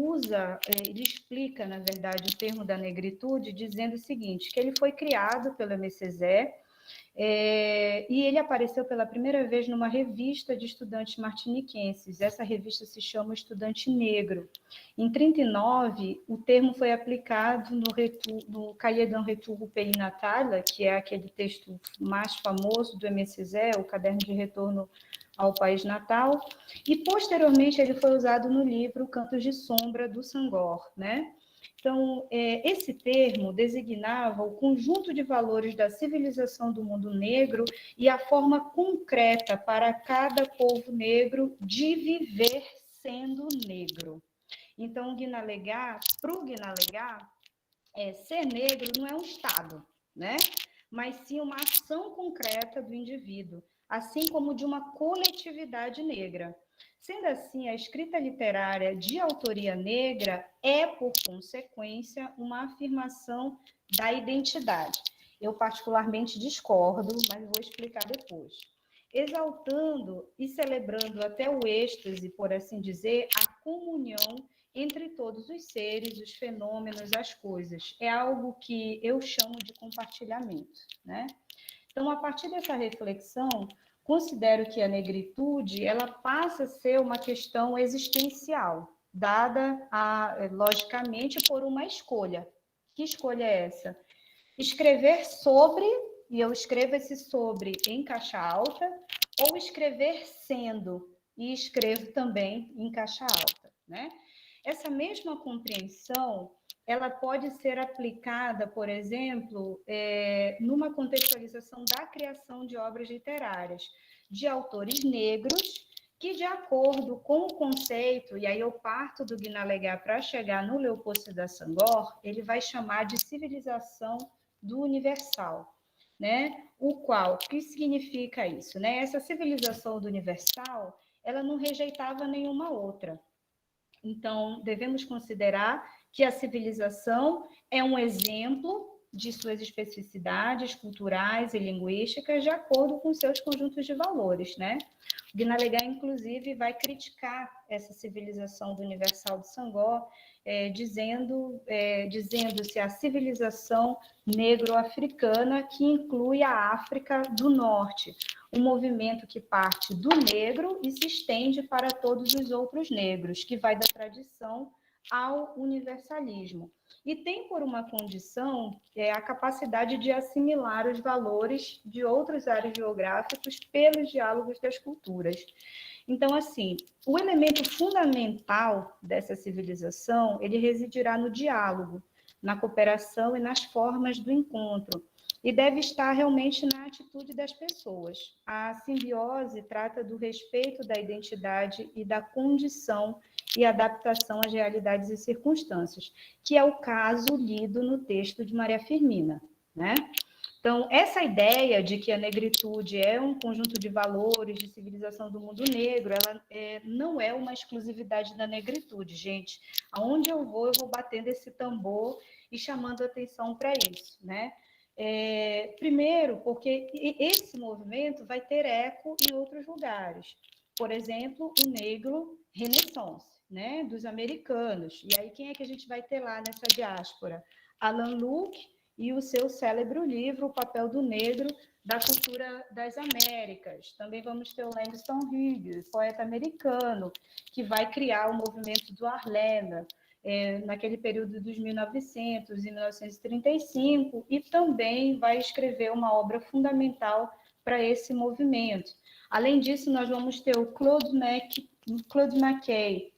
S15: explica, na verdade, o termo da negritude, dizendo o seguinte, que ele foi criado pelo Aimé Césaire, e ele apareceu pela primeira vez numa revista de estudantes martiniquenses. Essa revista se chama Estudante Negro. Em 1939, o termo foi aplicado no Cahiers d'un Retour au Pays Natal, que é aquele texto mais famoso do Aimé Césaire, o Caderno de Retorno ao País Natal, e posteriormente ele foi usado no livro Cantos de Sombra, do Senghor, né? Então, esse termo designava o conjunto de valores da civilização do mundo negro e a forma concreta para cada povo negro de viver sendo negro. Então, para o Guinalégat, ser negro não é um estado, né? Mas sim uma ação concreta do indivíduo, assim como de uma coletividade negra. Sendo assim, a escrita literária de autoria negra é, por consequência, uma afirmação da identidade. Eu particularmente discordo, mas vou explicar depois. Exaltando e celebrando até o êxtase, por assim dizer, a comunhão entre todos os seres, os fenômenos, as coisas. É algo que eu chamo de compartilhamento, né? Então, a partir dessa reflexão, considero que a negritude ela passa a ser uma questão existencial, dada, logicamente, por uma escolha. Que escolha é essa? Escrever sobre, e eu escrevo esse sobre em caixa alta, ou escrever sendo, e escrevo também em caixa alta, né? Essa mesma compreensão ela pode ser aplicada, por exemplo, numa contextualização da criação de obras literárias de autores negros que, de acordo com o conceito, e aí eu parto do Guinalégat para chegar no Léopold Sédar Senghor, ele vai chamar de civilização do universal, né? O que significa isso, né? Essa civilização do universal, ela não rejeitava nenhuma outra. Então, devemos considerar que a civilização é um exemplo de suas especificidades culturais e linguísticas de acordo com seus conjuntos de valores, né? O Guinalégat, inclusive, vai criticar essa civilização do universal de Senghor, dizendo-se a civilização negro-africana, que inclui a África do Norte, um movimento que parte do negro e se estende para todos os outros negros, que vai da tradição ao universalismo. E tem por uma condição a capacidade de assimilar os valores de outros áreas geográficos pelos diálogos das culturas. Então, assim, o elemento fundamental dessa civilização, ele residirá no diálogo, na cooperação e nas formas do encontro, e deve estar realmente na atitude das pessoas. A simbiose trata do respeito da identidade e da condição e adaptação às realidades e circunstâncias, que é o caso lido no texto de Maria Firmina, né? Então, essa ideia de que a negritude é um conjunto de valores de civilização do mundo negro, ela não é uma exclusividade da negritude, gente. Aonde eu vou batendo esse tambor e chamando atenção para isso, né? Primeiro, porque esse movimento vai ter eco em outros lugares. Por exemplo, o negro Renaissance, né, dos americanos. E aí, quem é que a gente vai ter lá nessa diáspora? Alan Luke e o seu célebre livro, O Papel do Negro da Cultura das Américas. Também vamos ter o Langston Hughes, poeta americano, que vai criar o movimento do Harlem, naquele período dos 1900 e 1935, e também vai escrever uma obra fundamental para esse movimento. Além disso, nós vamos ter o Claude McKay,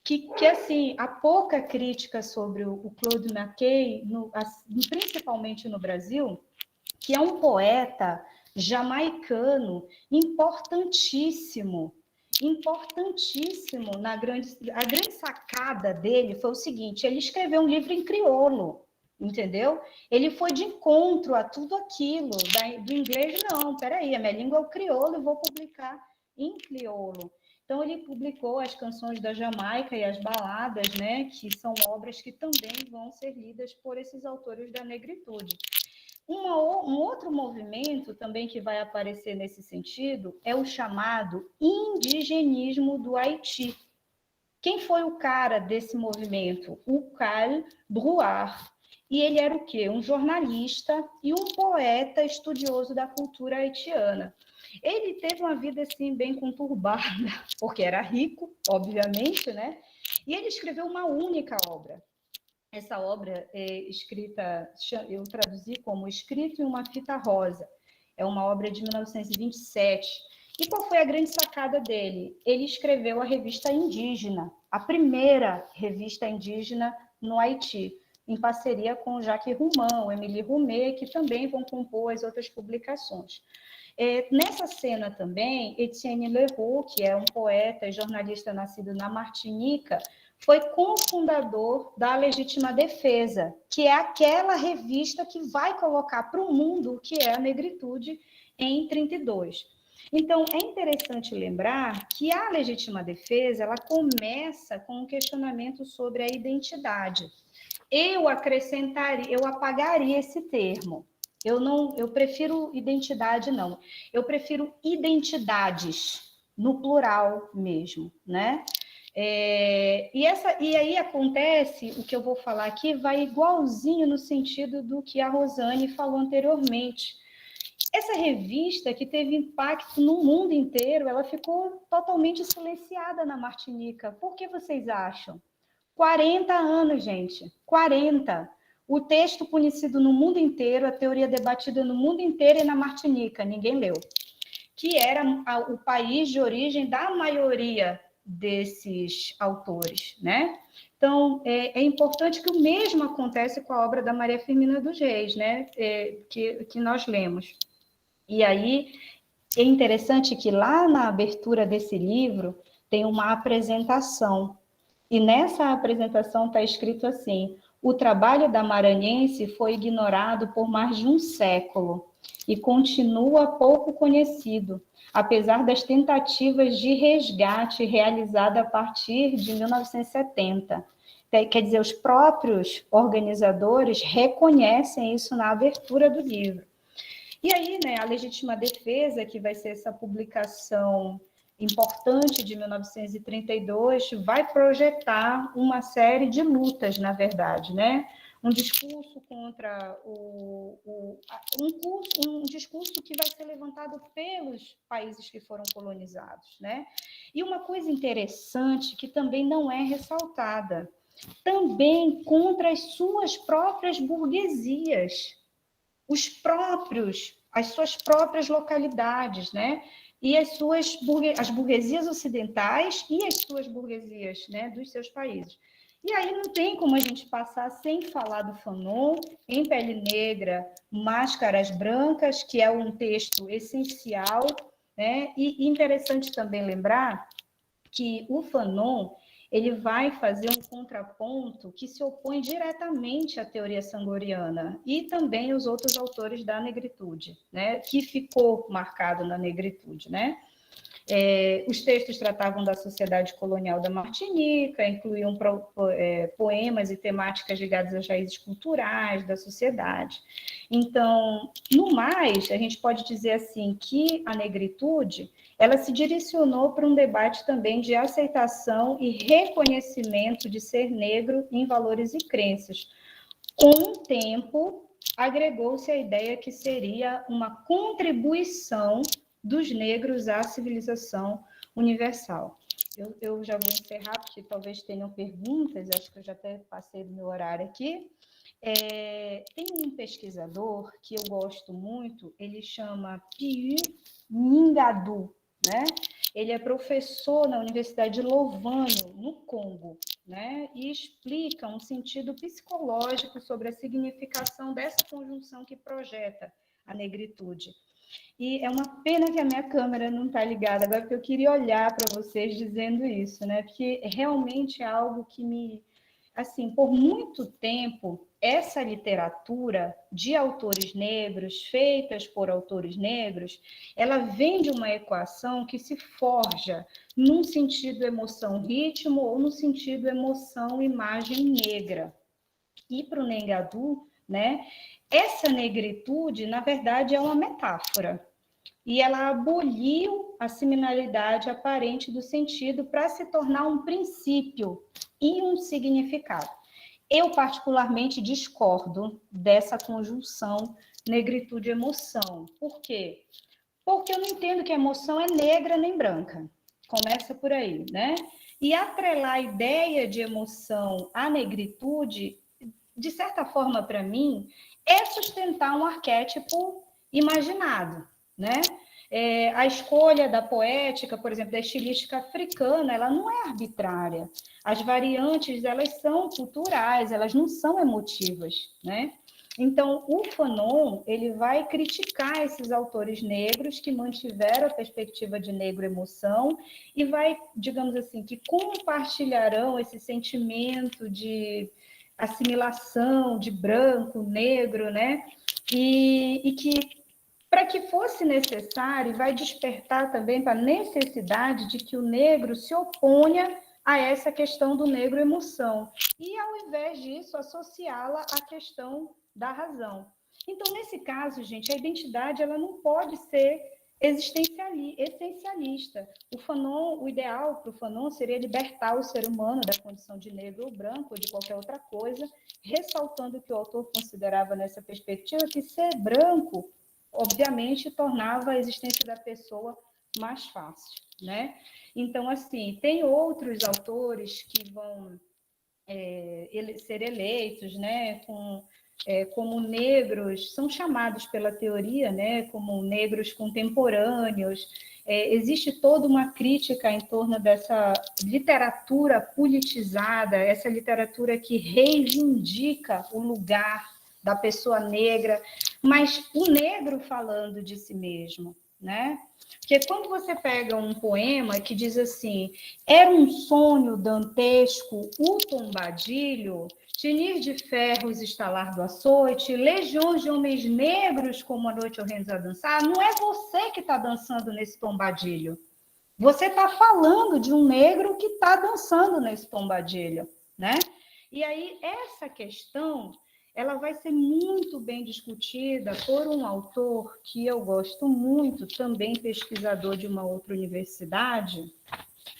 S15: que assim, há pouca crítica sobre o Claude McKay, principalmente no Brasil, que é um poeta jamaicano importantíssimo. A grande sacada dele foi o seguinte: ele escreveu um livro em crioulo, entendeu? Ele foi de encontro a tudo aquilo, do inglês, não, peraí, a minha língua é o crioulo e vou publicar em crioulo. Então, ele publicou as canções da Jamaica e as baladas, né, que são obras que também vão ser lidas por esses autores da negritude. Um outro movimento também que vai aparecer nesse sentido é o chamado indigenismo do Haiti. Quem foi o cara desse movimento? O Karl Brouard. E ele era o quê? Um jornalista e um poeta estudioso da cultura haitiana. Ele teve uma vida assim bem conturbada, porque era rico, obviamente, né? E ele escreveu uma única obra. Essa obra é escrita, eu traduzi como Escrito em uma Fita Rosa. É uma obra de 1927. E qual foi a grande sacada dele? Ele escreveu a Revista Indígena, a primeira revista indígena no Haiti, em parceria com Jacques Rouman, Émilie Roumet, que também vão compor as outras publicações. Nessa cena também, Etienne Leroux, que é um poeta e jornalista nascido na Martinica, foi cofundador da Legítima Defesa, que é aquela revista que vai colocar para o mundo o que é a negritude em 32. Então, é interessante lembrar que a Legítima Defesa, ela começa com um questionamento sobre a identidade. Eu apagaria esse termo. Eu prefiro identidade, não. Eu prefiro identidades, no plural mesmo, né? E aí acontece, o que eu vou falar aqui vai igualzinho no sentido do que a Rosane falou anteriormente. Essa revista, que teve impacto no mundo inteiro, ela ficou totalmente silenciada na Martinica. Por que vocês acham? 40 anos, gente. 40. O texto conhecido no mundo inteiro, a teoria debatida no mundo inteiro e na Martinica, ninguém leu. Que era o país de origem da maioria desses autores, né? Então, é importante que o mesmo acontece com a obra da Maria Firmina dos Reis, né? Que nós lemos. E aí, é interessante que lá na abertura desse livro tem uma apresentação. E nessa apresentação está escrito assim: o trabalho da maranhense foi ignorado por mais de um século e continua pouco conhecido, apesar das tentativas de resgate realizadas a partir de 1970. Quer dizer, os próprios organizadores reconhecem isso na abertura do livro. E aí, né, a Legítima Defesa, que vai ser essa publicação importante de 1932, vai projetar uma série de lutas, na verdade, né? Um discurso contra um discurso que vai ser levantado pelos países que foram colonizados, né? E uma coisa interessante que também não é ressaltada, também contra as suas próprias burguesias, as suas próprias localidades, né? E as burguesias ocidentais e as suas burguesias, né, dos seus países. E aí não tem como a gente passar sem falar do Fanon, Em Pele Negra, Máscaras Brancas, que é um texto essencial, né? E interessante também lembrar que o Fanon, ele vai fazer um contraponto que se opõe diretamente à teoria sangoriana e também os outros autores da negritude, né, que ficou marcado na negritude, né? Os textos tratavam da sociedade colonial da Martinica, incluíam poemas e temáticas ligadas às raízes culturais da sociedade. Então, no mais, a gente pode dizer assim que a negritude, ela se direcionou para um debate também de aceitação e reconhecimento de ser negro em valores e crenças. Com o tempo, agregou-se a ideia que seria uma contribuição dos negros à civilização universal. Eu já vou encerrar, porque talvez tenham perguntas, acho que eu já até passei do meu horário aqui. Tem um pesquisador que eu gosto muito, ele chama Piu Ngadu, né? Ele é professor na Universidade de Louvain, no Congo, né? E explica um sentido psicológico sobre a significação dessa conjunção que projeta a negritude. E é uma pena que a minha câmera não está ligada agora, porque eu queria olhar para vocês dizendo isso, né? Porque realmente é algo que me... Assim, por muito tempo, essa literatura de autores negros, feitas por autores negros, ela vem de uma equação que se forja num sentido emoção-ritmo ou no sentido emoção-imagem negra. E para o Nengadu, né, essa negritude, na verdade, é uma metáfora. E ela aboliu a similaridade aparente do sentido para se tornar um princípio e um significado. Eu, particularmente, discordo dessa conjunção negritude e emoção. Por quê? Porque eu não entendo que a emoção é negra nem branca. Começa por aí, né? E atrelar a ideia de emoção à negritude, de certa forma, para mim, é sustentar um arquétipo imaginado, né? A escolha da poética, por exemplo, da estilística africana, ela não é arbitrária. As variantes, elas são culturais, elas não são emotivas, né? Então, o Fanon, ele vai criticar esses autores negros que mantiveram a perspectiva de negro-emoção e vai, digamos assim, que compartilharão esse sentimento de assimilação de branco, negro, né? E que, para que fosse necessário, vai despertar também para a necessidade de que o negro se oponha a essa questão do negro-emoção e, ao invés disso, associá-la à questão da razão. Então, nesse caso, gente, a identidade ela não pode ser essencialista. O Fanon, o ideal para o Fanon seria libertar o ser humano da condição de negro ou branco ou de qualquer outra coisa, ressaltando que o autor considerava nessa perspectiva que ser branco, obviamente, tornava a existência da pessoa mais fácil, né? Então, assim, tem outros autores que vão ser eleitos, né, como negros, são chamados pela teoria, né, como negros contemporâneos. Existe toda uma crítica em torno dessa literatura politizada, essa literatura que reivindica o lugar da pessoa negra, mas o negro falando de si mesmo, né? Porque quando você pega um poema que diz assim, era um sonho dantesco o tombadilho, tinir de ferros estalar do açoite, legiões de homens negros como a noite horrendos a dançar, não é você que está dançando nesse tombadilho. Você está falando de um negro que está dançando nesse tombadilho, né? E aí, essa questão, ela vai ser muito bem discutida por um autor que eu gosto muito, também pesquisador de uma outra universidade,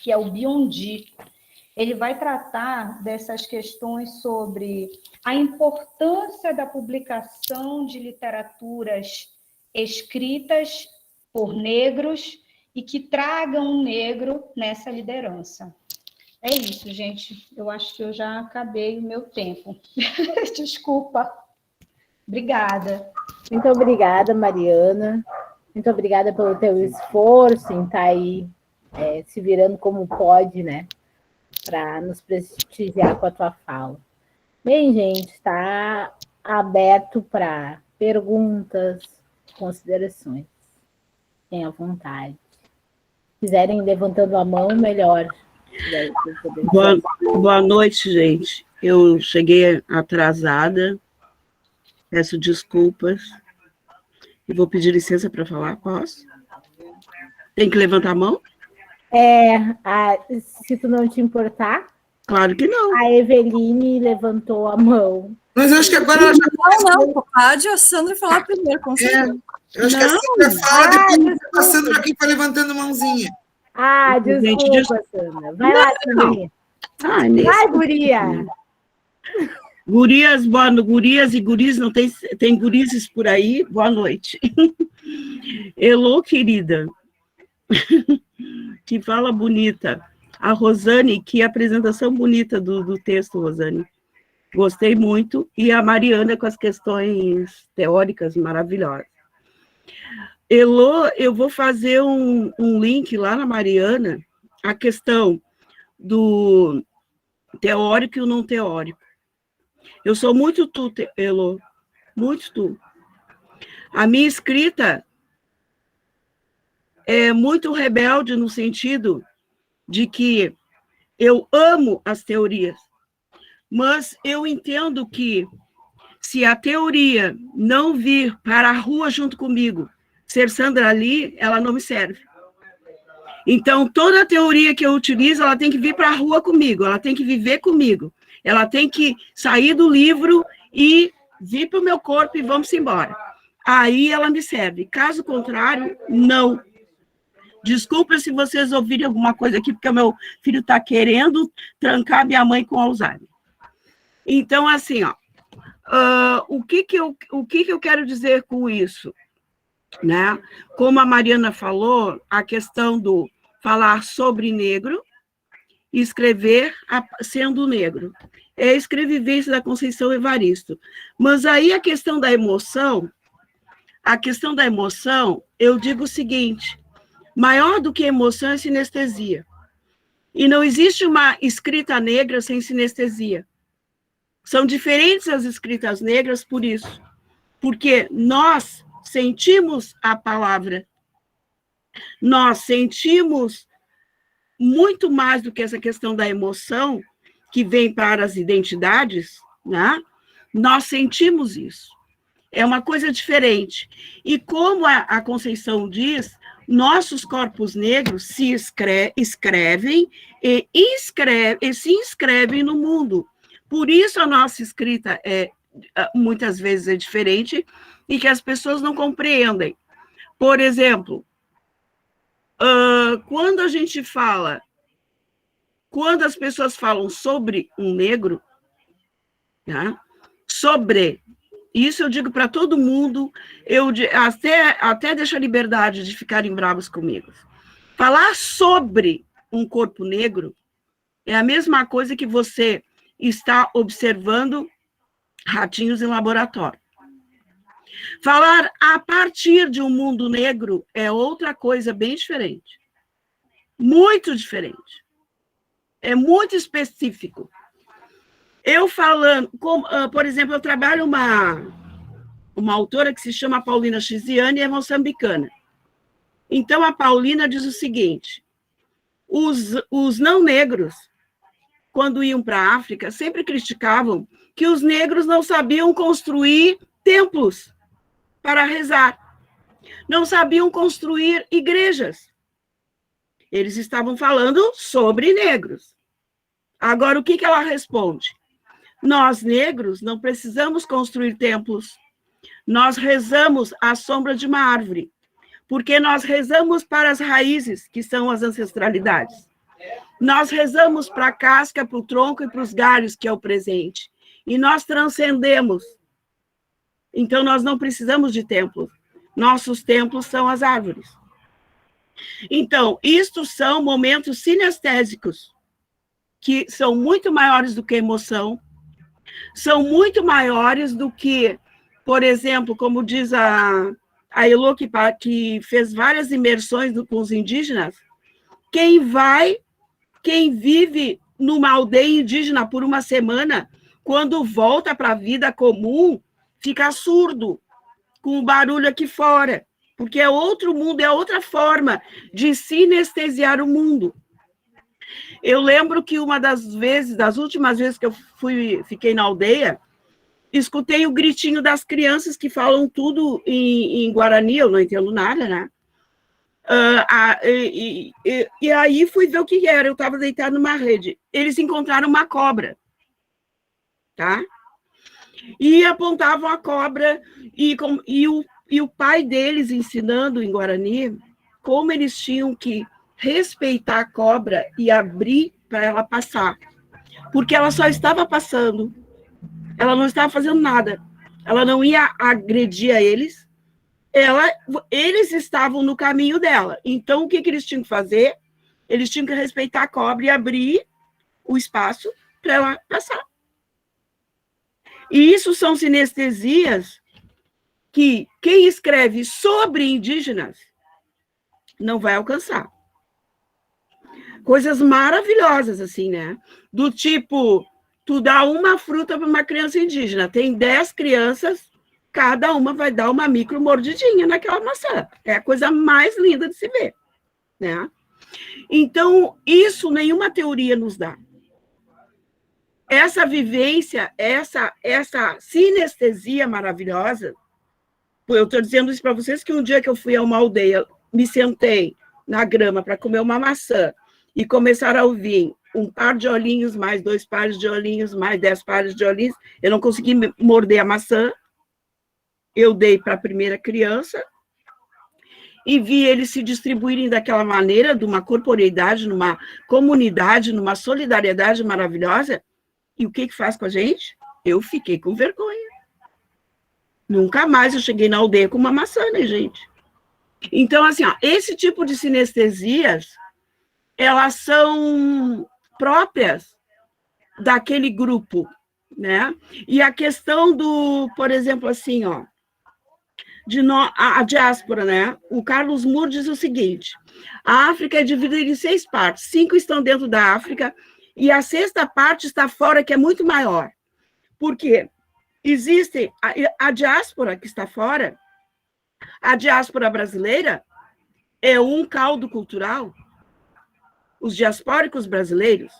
S15: que é o Biondi. Ele vai tratar dessas questões sobre a importância da publicação de literaturas escritas por negros e que tragam um negro nessa liderança. É isso, gente. Eu acho que eu já acabei o meu tempo. Desculpa. Obrigada.
S1: Muito obrigada, Mariana. Muito obrigada pelo teu esforço em estar aí se virando como pode, né? Para nos prestigiar com a tua fala. Bem, gente, está aberto para perguntas, considerações. Tenham à vontade. Se quiserem levantando a mão, melhor.
S16: Boa noite, gente. Eu cheguei atrasada, peço desculpas e vou pedir licença para falar, posso? Tem que levantar a mão?
S1: Se tu não te importar.
S16: Claro que não.
S1: A Eveline levantou a mão.
S5: Mas eu acho que agora ela já...
S6: Não, pode a Sandra falar primeiro, com certeza.
S5: Eu acho que a Sandra fala, depois a Sandra aqui foi levantando mãozinha.
S1: Desculpa, Sandra. Vai lá, Sandrinha. Vai, guria.
S16: Gurias e guris, não tem gurizes por aí? Boa noite. Elô, querida. Que fala bonita. A Rosane, que apresentação bonita do texto, Rosane. Gostei muito. E a Mariana com as questões teóricas maravilhosas. Elô, eu vou fazer um link lá na Mariana, a questão do teórico e o não teórico. Eu sou muito tu, Elô, muito tu. A minha escrita é muito rebelde no sentido de que eu amo as teorias, mas eu entendo que se a teoria não vir para a rua junto comigo, ser Sandra Lee, ela não me serve. Então, toda a teoria que eu utilizo, ela tem que vir para a rua comigo, ela tem que viver comigo, ela tem que sair do livro e vir para o meu corpo e vamos embora. Aí ela me serve. Caso contrário, não. Desculpa se vocês ouvirem alguma coisa aqui, porque o meu filho está querendo trancar minha mãe com Alzheimer. Então, assim, ó, o que eu quero dizer com isso? Né? Como a Mariana falou, a questão do falar sobre negro e escrever sendo negro. É a escrevivência da Conceição Evaristo. Mas aí a questão da emoção, eu digo o seguinte, maior do que emoção é sinestesia. E não existe uma escrita negra sem sinestesia. São diferentes as escritas negras por isso. Porque nós sentimos a palavra. Nós sentimos muito mais do que essa questão da emoção, que vem para as identidades, né? Nós sentimos isso. É uma coisa diferente. E como a Conceição diz, nossos corpos negros se escrevem e se inscrevem no mundo. Por isso a nossa escrita muitas vezes é diferente e que as pessoas não compreendem. Por exemplo, quando as pessoas falam sobre um negro, né, isso eu digo para todo mundo, até deixo a liberdade de ficarem bravos comigo. Falar sobre um corpo negro é a mesma coisa que você está observando ratinhos em laboratório. Falar a partir de um mundo negro é outra coisa bem diferente. Muito diferente. É muito específico. Eu falando, por exemplo, eu trabalho uma autora que se chama Paulina Chiziane e é moçambicana. Então, a Paulina diz o seguinte, os não negros, quando iam para a África, sempre criticavam que os negros não sabiam construir templos para rezar, não sabiam construir igrejas. Eles estavam falando sobre negros. Agora, o que ela responde? Nós, negros, não precisamos construir templos. Nós rezamos à sombra de uma árvore, porque nós rezamos para as raízes, que são as ancestralidades. Nós rezamos para a casca, para o tronco e para os galhos, que é o presente. E nós transcendemos. Então, nós não precisamos de templos. Nossos templos são as árvores. Então, isto são momentos sinestésicos, que são muito maiores do que a emoção, são muito maiores do que, por exemplo, como diz a Elô, que fez várias imersões com os indígenas, quem vive numa aldeia indígena por uma semana, quando volta para a vida comum, fica surdo com o barulho aqui fora, porque é outro mundo, é outra forma de sinestesiar o mundo. Eu lembro que uma das últimas vezes que eu fiquei na aldeia, escutei o gritinho das crianças que falam tudo em Guarani, eu não entendo nada, né? E aí fui ver o que era, eu estava deitado numa rede. Eles encontraram uma cobra, tá? E apontavam a cobra, e o pai deles ensinando em Guarani como eles tinham que respeitar a cobra e abrir para ela passar. Porque ela só estava passando, ela não estava fazendo nada, ela não ia agredir a eles, eles estavam no caminho dela. Então, o que eles tinham que fazer? Eles tinham que respeitar a cobra e abrir o espaço para ela passar. E isso são sinestesias que quem escreve sobre indígenas não vai alcançar. Coisas maravilhosas, assim, né? Do tipo, tu dá uma fruta para uma criança indígena, tem 10 crianças, cada uma vai dar uma micro mordidinha naquela maçã. É a coisa mais linda de se ver, né? Então, isso nenhuma teoria nos dá. essa vivência, essa sinestesia maravilhosa, eu estou dizendo isso para vocês que um dia que eu fui a uma aldeia, me sentei na grama para comer uma maçã e começaram a ouvir um par de olhinhos, mais 2 pares de olhinhos, mais 10 pares de olhinhos, eu não consegui morder a maçã, eu dei para a primeira criança e vi eles se distribuírem daquela maneira, de uma corporeidade, numa comunidade, numa solidariedade maravilhosa. E o que faz com a gente? Eu fiquei com vergonha. Nunca mais eu cheguei na aldeia com uma maçã, né, gente? Então, assim, ó, esse tipo de sinestesias, elas são próprias daquele grupo, né? E a questão do, por exemplo, assim, ó, a diáspora, né? O Carlos Moore diz o seguinte: a África é dividida em 6 partes, 5 estão dentro da África e a 6ª parte está fora, que é muito maior. Por quê? Existe a diáspora que está fora, a diáspora brasileira é um caldo cultural, os diaspóricos brasileiros,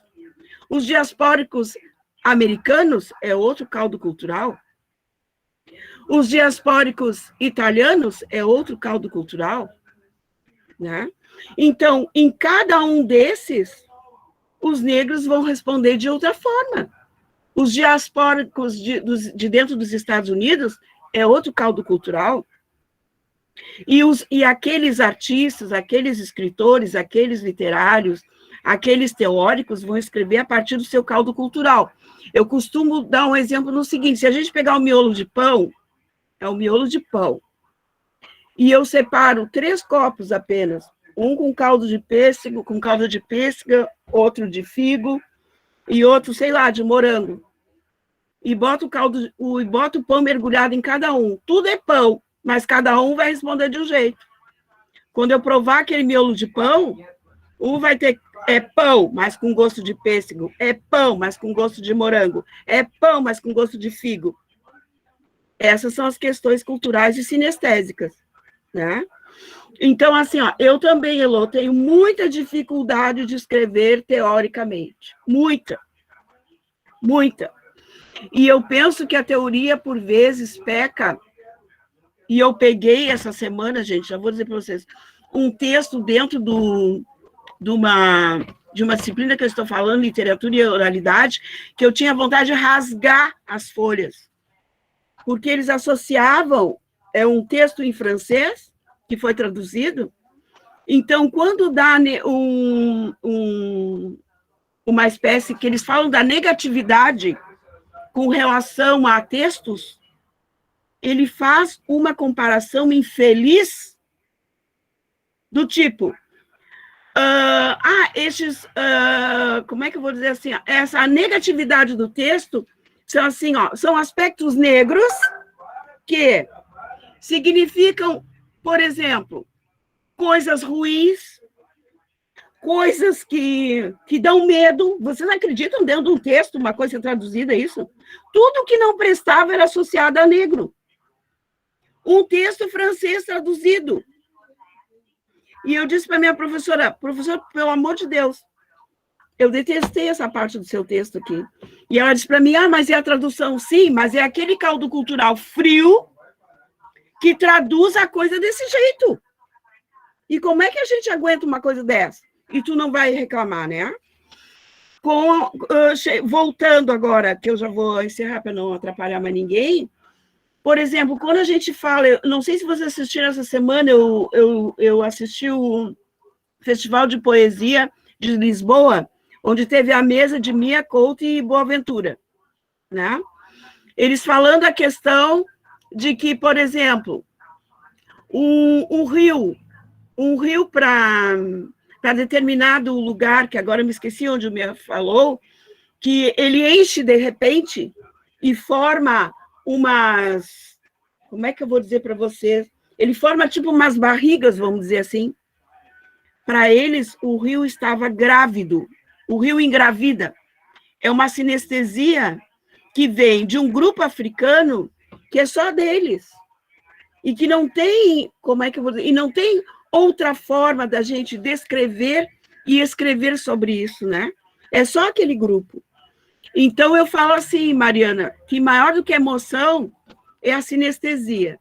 S16: os diaspóricos americanos é outro caldo cultural, os diaspóricos italianos é outro caldo cultural, né? Então, em cada um desses, os negros vão responder de outra forma. Os diaspóricos de dentro dos Estados Unidos é outro caldo cultural. E aqueles artistas, aqueles escritores, aqueles literários, aqueles teóricos vão escrever a partir do seu caldo cultural. Eu costumo dar um exemplo no seguinte: se a gente pegar o miolo de pão, é o miolo de pão, e eu separo 3 copos apenas, um com caldo de pêssego, outro de figo, e outro, sei lá, de morango, e boto o pão mergulhado em cada um. Tudo é pão, mas cada um vai responder de um jeito. Quando eu provar aquele miolo de pão, um vai ter pão, mas com gosto de pêssego, é pão, mas com gosto de morango, é pão, mas com gosto de figo. Essas são as questões culturais e sinestésicas, né? Então, assim, ó, eu também, Elô, tenho muita dificuldade de escrever teoricamente. Muita. E eu penso que a teoria, por vezes, peca. E eu peguei essa semana, gente, já vou dizer para vocês, um texto dentro de uma disciplina que eu estou falando, literatura e oralidade, que eu tinha vontade de rasgar as folhas. Porque eles associavam um texto em francês, que foi traduzido. Então, quando dá uma espécie que eles falam da negatividade com relação a textos, ele faz uma comparação infeliz do tipo, como é que eu vou dizer assim, essa negatividade do texto são assim, ó, são aspectos negros que significam, por exemplo, coisas ruins, coisas que dão medo. Vocês acreditam dentro de um texto, uma coisa traduzida, isso? Tudo que não prestava era associado a negro. Um texto francês traduzido. E eu disse para minha professora, pelo amor de Deus, eu detestei essa parte do seu texto aqui. E ela disse para mim, mas é a tradução? Sim, mas é aquele caldo cultural frio que traduz a coisa desse jeito. E como é que a gente aguenta uma coisa dessa? E tu não vai reclamar, né? Voltando agora, que eu já vou encerrar para não atrapalhar mais ninguém. Por exemplo, quando a gente fala, eu não sei se vocês assistiram essa semana, eu assisti o Festival de Poesia de Lisboa, onde teve a mesa de Mia Couto e Boaventura, né? Eles falando a questão de que, por exemplo, um rio para determinado lugar, que agora me esqueci onde o Mia falou, que ele enche de repente e forma umas, como é que eu vou dizer para vocês? Ele forma tipo umas barrigas, vamos dizer assim. Para eles, o rio estava grávido, o rio engravida. É uma sinestesia que vem de um grupo africano que é só deles. E que não tem, como é que eu vou dizer? E não tem outra forma da gente descrever e escrever sobre isso, né? É só aquele grupo. Então, eu falo assim, Mariana, que maior do que a emoção é a sinestesia.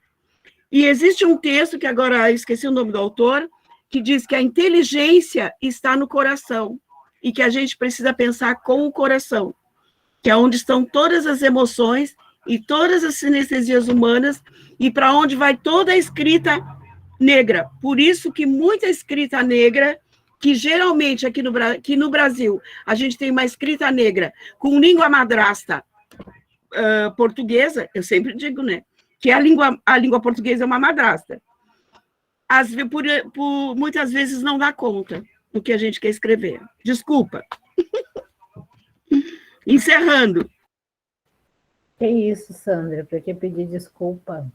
S16: E existe um texto, que agora esqueci o nome do autor, que diz que a inteligência está no coração e que a gente precisa pensar com o coração, que é onde estão todas as emoções e todas as sinestesias humanas e para onde vai toda a escrita negra. Por isso que muita escrita negra, que geralmente aqui no Brasil, a gente tem uma escrita negra com língua madrasta portuguesa, eu sempre digo, né, que a língua portuguesa é uma madrasta. Muitas vezes não dá conta do que a gente quer escrever. Desculpa. Encerrando.
S1: É isso, Sandra, para que pedir desculpa?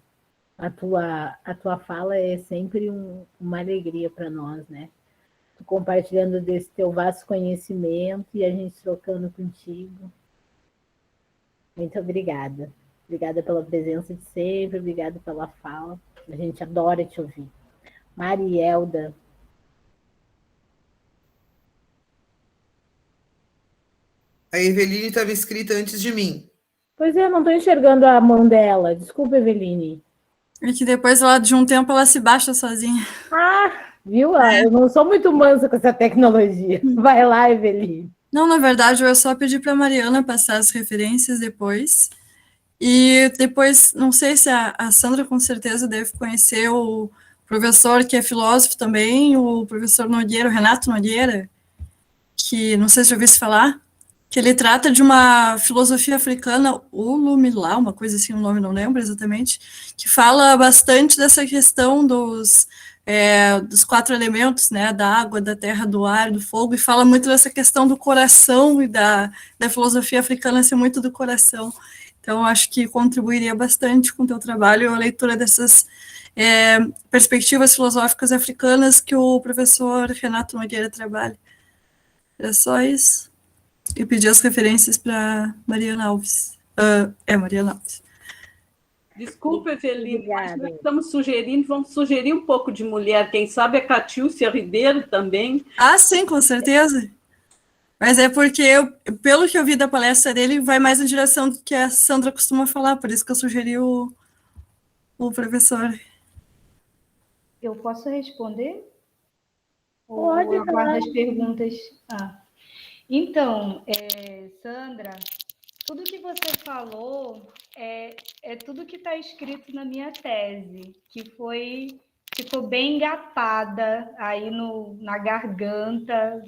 S1: A tua fala é sempre uma alegria para nós, né? Tu compartilhando desse teu vasto conhecimento e a gente trocando contigo. Muito obrigada. Obrigada pela presença de sempre, obrigada pela fala. A gente adora te ouvir. Marielda.
S5: A Eveline estava escrita antes de mim.
S1: Pois é, não estou enxergando a mão dela. Desculpa, Eveline.
S6: É que depois, de um tempo, ela se baixa sozinha.
S1: Ah, viu? Eu não sou muito mansa com essa tecnologia. Vai lá, Eveline.
S6: Não, na verdade, eu só pedi para a Mariana passar as referências depois. E depois, não sei se a Sandra com certeza deve conhecer o professor que é filósofo também, o professor Nogueira, o Renato Nogueira, que não sei se já ouviu falar, que ele trata de uma filosofia africana, Ulumilá, uma coisa assim, o nome não lembro exatamente, que fala bastante dessa questão dos 4 elementos, né, da água, da terra, do ar, do fogo, e fala muito dessa questão do coração e da filosofia africana ser muito do coração. Então, acho que contribuiria bastante com o teu trabalho a leitura dessas perspectivas filosóficas africanas que o professor Renato Nogueira trabalha. É só isso. E pedir as referências para Mariana Alves. Mariana Alves.
S4: Desculpa, Eveline, mas nós estamos sugerindo, vamos sugerir um pouco de mulher, quem sabe a Catiúcia Ribeiro também.
S6: Ah, sim, com certeza. Mas é porque, pelo que eu vi da palestra dele, vai mais na direção do que a Sandra costuma falar, por isso que eu sugeri o professor.
S15: Eu posso responder?
S1: Pode,
S15: ou aguardo as perguntas? Então, Sandra, tudo que você falou é tudo que está escrito na minha tese, que ficou bem engatada aí na garganta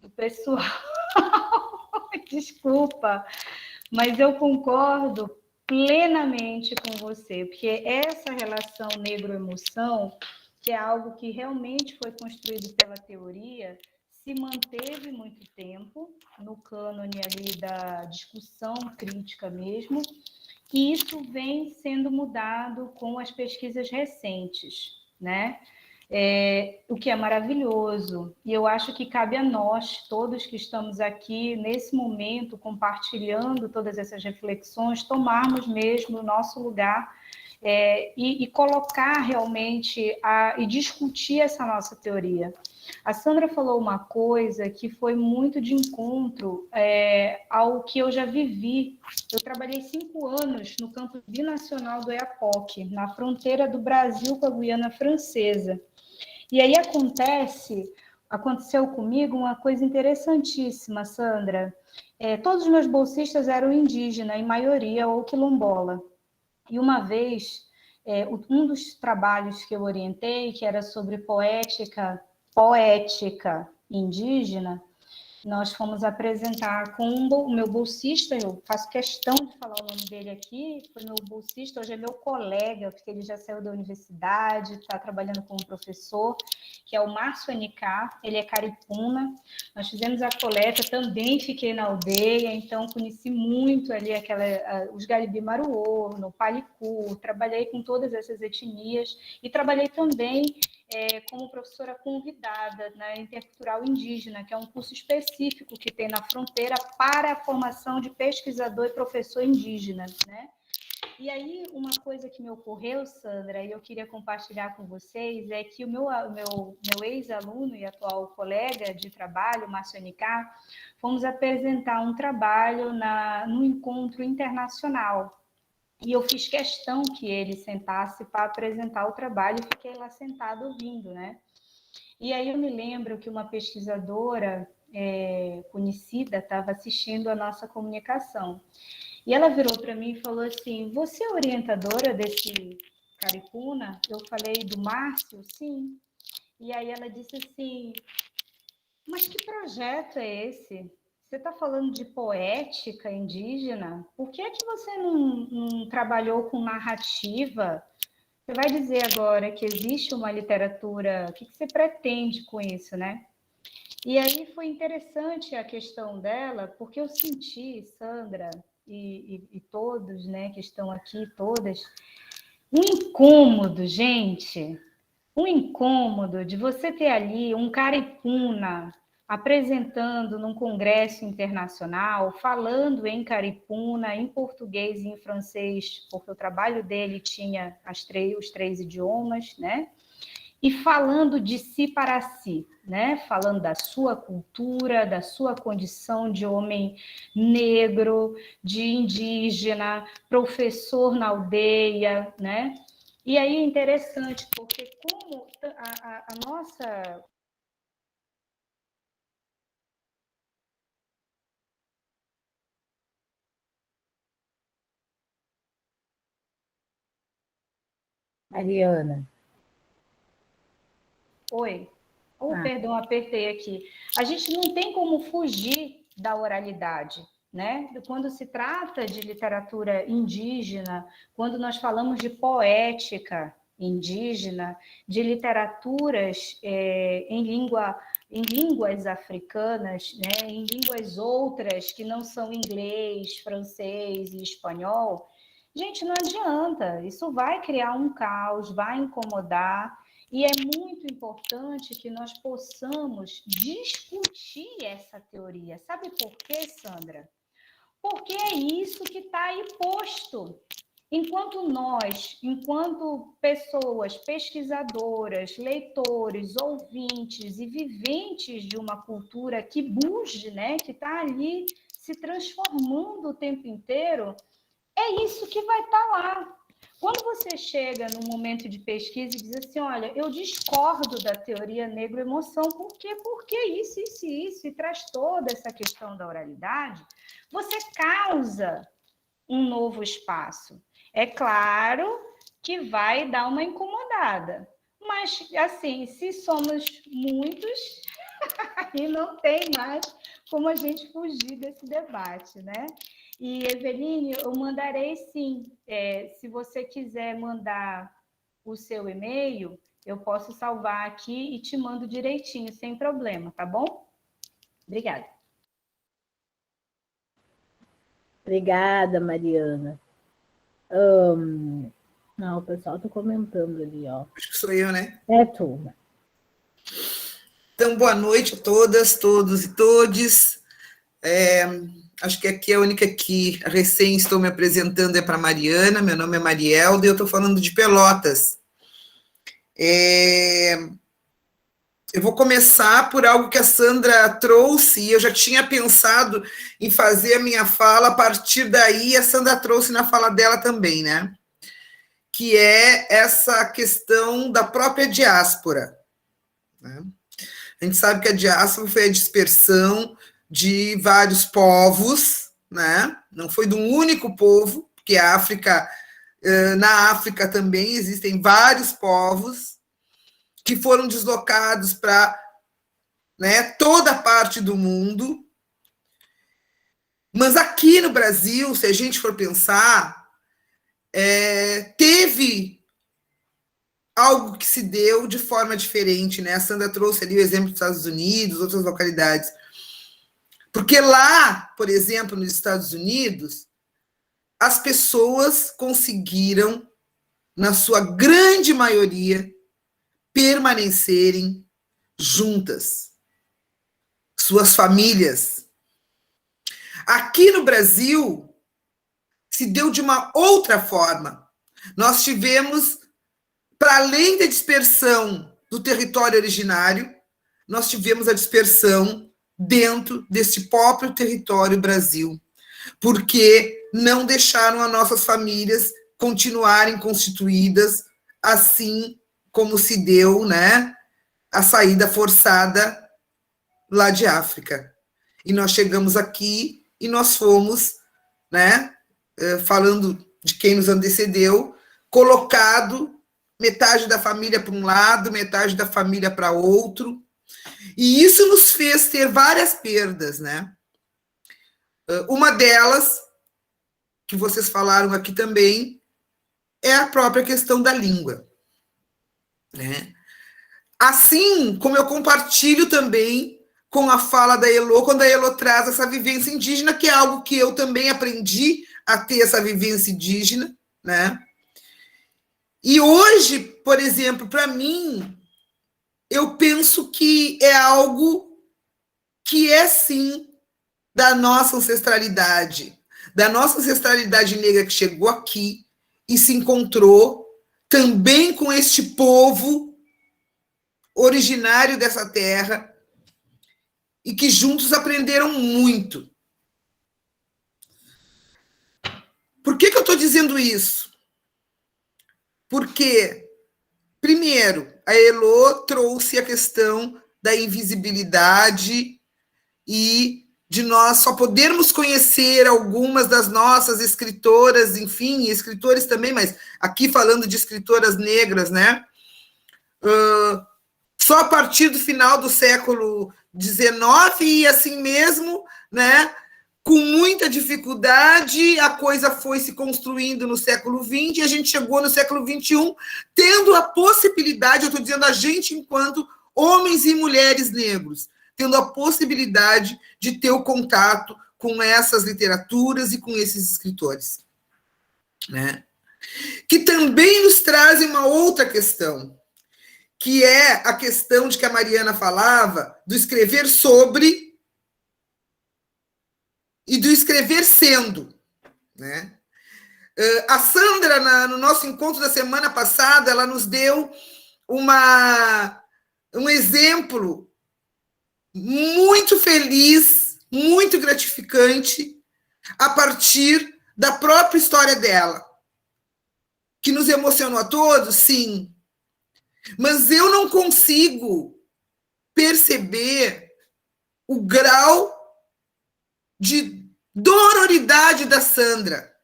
S15: do pessoal. Desculpa, mas eu concordo plenamente com você, porque essa relação negro-emoção, que é algo que realmente foi construído pela teoria, se manteve muito tempo no cânone ali da discussão crítica mesmo, e isso vem sendo mudado com as pesquisas recentes, né? O que é maravilhoso, e eu acho que cabe a nós, todos que estamos aqui nesse momento, compartilhando todas essas reflexões, tomarmos mesmo o nosso lugar e colocar realmente e discutir essa nossa teoria. A Sandra falou uma coisa que foi muito de encontro ao que eu já vivi. Eu trabalhei 5 anos no campo binacional do Oiapoque, na fronteira do Brasil com a Guiana Francesa. E aí aconteceu comigo uma coisa interessantíssima, Sandra. Todos os meus bolsistas eram indígenas, em maioria, ou quilombola. E uma vez, um dos trabalhos que eu orientei, que era sobre poética indígena, nós fomos apresentar com o meu bolsista, eu faço questão de falar o nome dele aqui, foi meu bolsista, hoje é meu colega, porque ele já saiu da universidade, está trabalhando como professor, que é o Márcio NK, ele é caripuna. Nós fizemos a coleta, também fiquei na aldeia, então conheci muito ali os Garibi Maruô, no Palicu, trabalhei com todas essas etnias e trabalhei também como professora convidada na Intercultural Indígena, que é um curso específico que tem na fronteira para a formação de pesquisador e professor indígena, né? E aí, uma coisa que me ocorreu, Sandra, e eu queria compartilhar com vocês, é que o meu ex-aluno e atual colega de trabalho, Márcio Anicá, fomos apresentar um trabalho no encontro internacional. E eu fiz questão que ele sentasse para apresentar o trabalho e fiquei lá sentada ouvindo, né? E aí eu me lembro que uma pesquisadora conhecida estava assistindo a nossa comunicação. E ela virou para mim e falou assim, você é orientadora desse Caripuna? Eu falei, do Márcio? Sim. E aí ela disse assim, mas que projeto é esse? Você está falando de poética indígena? Por que é que você não trabalhou com narrativa? Você vai dizer agora que existe uma literatura... O que você pretende com isso, né? E aí foi interessante a questão dela, porque eu senti, Sandra e todos, né, que estão aqui, todas, um incômodo, gente, um incômodo de você ter ali um caripuna apresentando num congresso internacional, falando em caripuna, em português e em francês, porque o trabalho dele tinha os três idiomas, né? E falando de si para si, né? Falando da sua cultura, da sua condição de homem negro, de indígena, professor na aldeia, né? E aí é interessante, porque como a nossa...
S1: Mariana.
S15: Oi. Perdão, apertei aqui. A gente não tem como fugir da oralidade, né? Quando se trata de literatura indígena, quando nós falamos de poética indígena, de literaturas em línguas africanas, né? Em línguas outras que não são inglês, francês e espanhol, gente, não adianta. Isso vai criar um caos, vai incomodar. E é muito importante que nós possamos discutir essa teoria. Sabe por quê, Sandra? Porque é isso que está aí posto. Enquanto nós, enquanto pessoas pesquisadoras, leitores, ouvintes e viventes de uma cultura que buge, né, que está ali se transformando o tempo inteiro, é isso que vai estar lá. Quando você chega num momento de pesquisa e diz assim, olha, eu discordo da teoria negro-emoção, por quê? Porque isso, e traz toda essa questão da oralidade, você causa um novo espaço. É claro que vai dar uma incomodada, mas, assim, se somos muitos, aí não tem mais como a gente fugir desse debate, né? E, Eveline, eu mandarei sim. Se você quiser mandar o seu e-mail, eu posso salvar aqui e te mando direitinho, sem problema, tá bom? Obrigada.
S1: Obrigada, Mariana. Não, o pessoal está comentando ali, ó.
S5: Acho que sou eu, né?
S1: É, turma.
S5: Então, boa noite a todas, todos e todes. Acho que aqui é a única que recém estou me apresentando é para Mariana, meu nome é Marielda e eu estou falando de Pelotas. Eu vou começar por algo que a Sandra trouxe, e eu já tinha pensado em fazer a minha fala a partir daí, a Sandra trouxe na fala dela também, né? Que é essa questão da própria diáspora, né? A gente sabe que a diáspora foi a dispersão de vários povos, né? Não foi de um único povo, porque na África também existem vários povos que foram deslocados para, né, toda parte do mundo. Mas aqui no Brasil, se a gente for pensar, teve algo que se deu de forma diferente, né? A Sandra trouxe ali o exemplo dos Estados Unidos, outras localidades. Porque lá, por exemplo, nos Estados Unidos, as pessoas conseguiram, na sua grande maioria, permanecerem juntas, suas famílias. Aqui no Brasil, se deu de uma outra forma. Nós tivemos, para além da dispersão do território originário, nós tivemos a dispersão dentro deste próprio território Brasil, porque não deixaram as nossas famílias continuarem constituídas assim como se deu, né, a saída forçada lá de África. E nós chegamos aqui e nós fomos, né, falando de quem nos antecedeu, colocado metade da família para um lado, metade da família para outro, e isso nos fez ter várias perdas, né? Uma delas, que vocês falaram aqui também, é a própria questão da língua, né? Assim como eu compartilho também com a fala da Elô, quando a Elô traz essa vivência indígena, que é algo que eu também aprendi a ter essa vivência indígena, né? E hoje, por exemplo, para mim, eu penso que é algo que é, sim, da nossa ancestralidade negra que chegou aqui e se encontrou também com este povo originário dessa terra e que juntos aprenderam muito. Por que eu estou dizendo isso? Porque, primeiro, a Elô trouxe a questão da invisibilidade e de nós só podermos conhecer algumas das nossas escritoras, enfim, escritores também, mas aqui falando de escritoras negras, né? Só a partir do final do século XIX e assim mesmo, né? Com muita dificuldade, a coisa foi se construindo no século XX e a gente chegou no século XXI tendo a possibilidade, eu estou dizendo a gente enquanto homens e mulheres negros, tendo a possibilidade de ter o contato com essas literaturas e com esses escritores, né? Que também nos trazem uma outra questão, que é a questão de que a Mariana falava, do escrever sobre e do escrever sendo, né? A Sandra, no nosso encontro da semana passada, ela nos deu um exemplo muito feliz, muito gratificante, a partir da própria história dela, que nos emocionou a todos, sim, mas eu não consigo perceber o grau de dororidade da Sandra.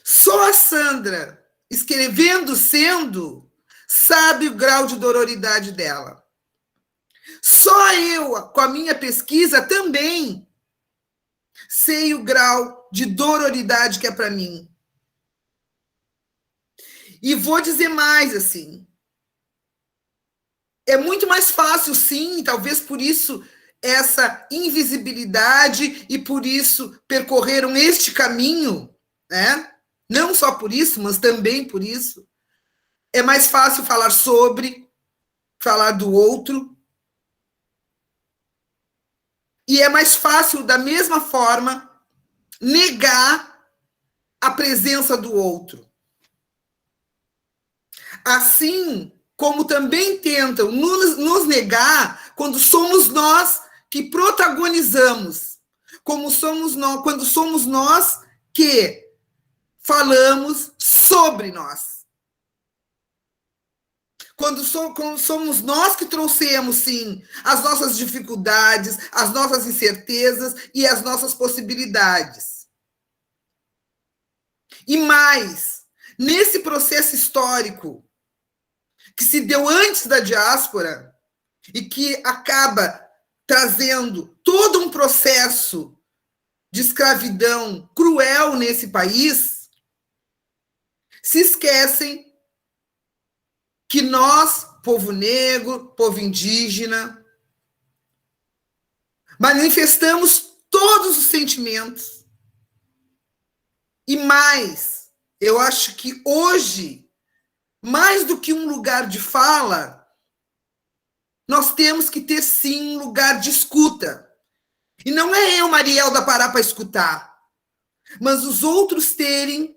S5: Só a Sandra, escrevendo sendo, sabe o grau de dororidade dela. Só eu, com a minha pesquisa, também sei o grau de dororidade que é para mim. E vou dizer mais, assim, é muito mais fácil, sim, talvez por isso essa invisibilidade e por isso percorreram este caminho, né? Não só por isso, mas também por isso. É mais fácil falar sobre, falar do outro. E é mais fácil, da mesma forma, negar a presença do outro. Assim como também tentam nos negar quando somos nós que protagonizamos, quando somos nós que falamos sobre nós. Quando somos nós que trouxemos, sim, as nossas dificuldades, as nossas incertezas e as nossas possibilidades. E mais, nesse processo histórico que se deu antes da diáspora e que acaba trazendo todo um processo de escravidão cruel nesse país, se esquecem que nós, povo negro, povo indígena, manifestamos todos os sentimentos. E mais, eu acho que hoje, mais do que um lugar de fala, nós temos que ter, sim, um lugar de escuta. E não é eu, Marielda, parar para escutar, mas os outros terem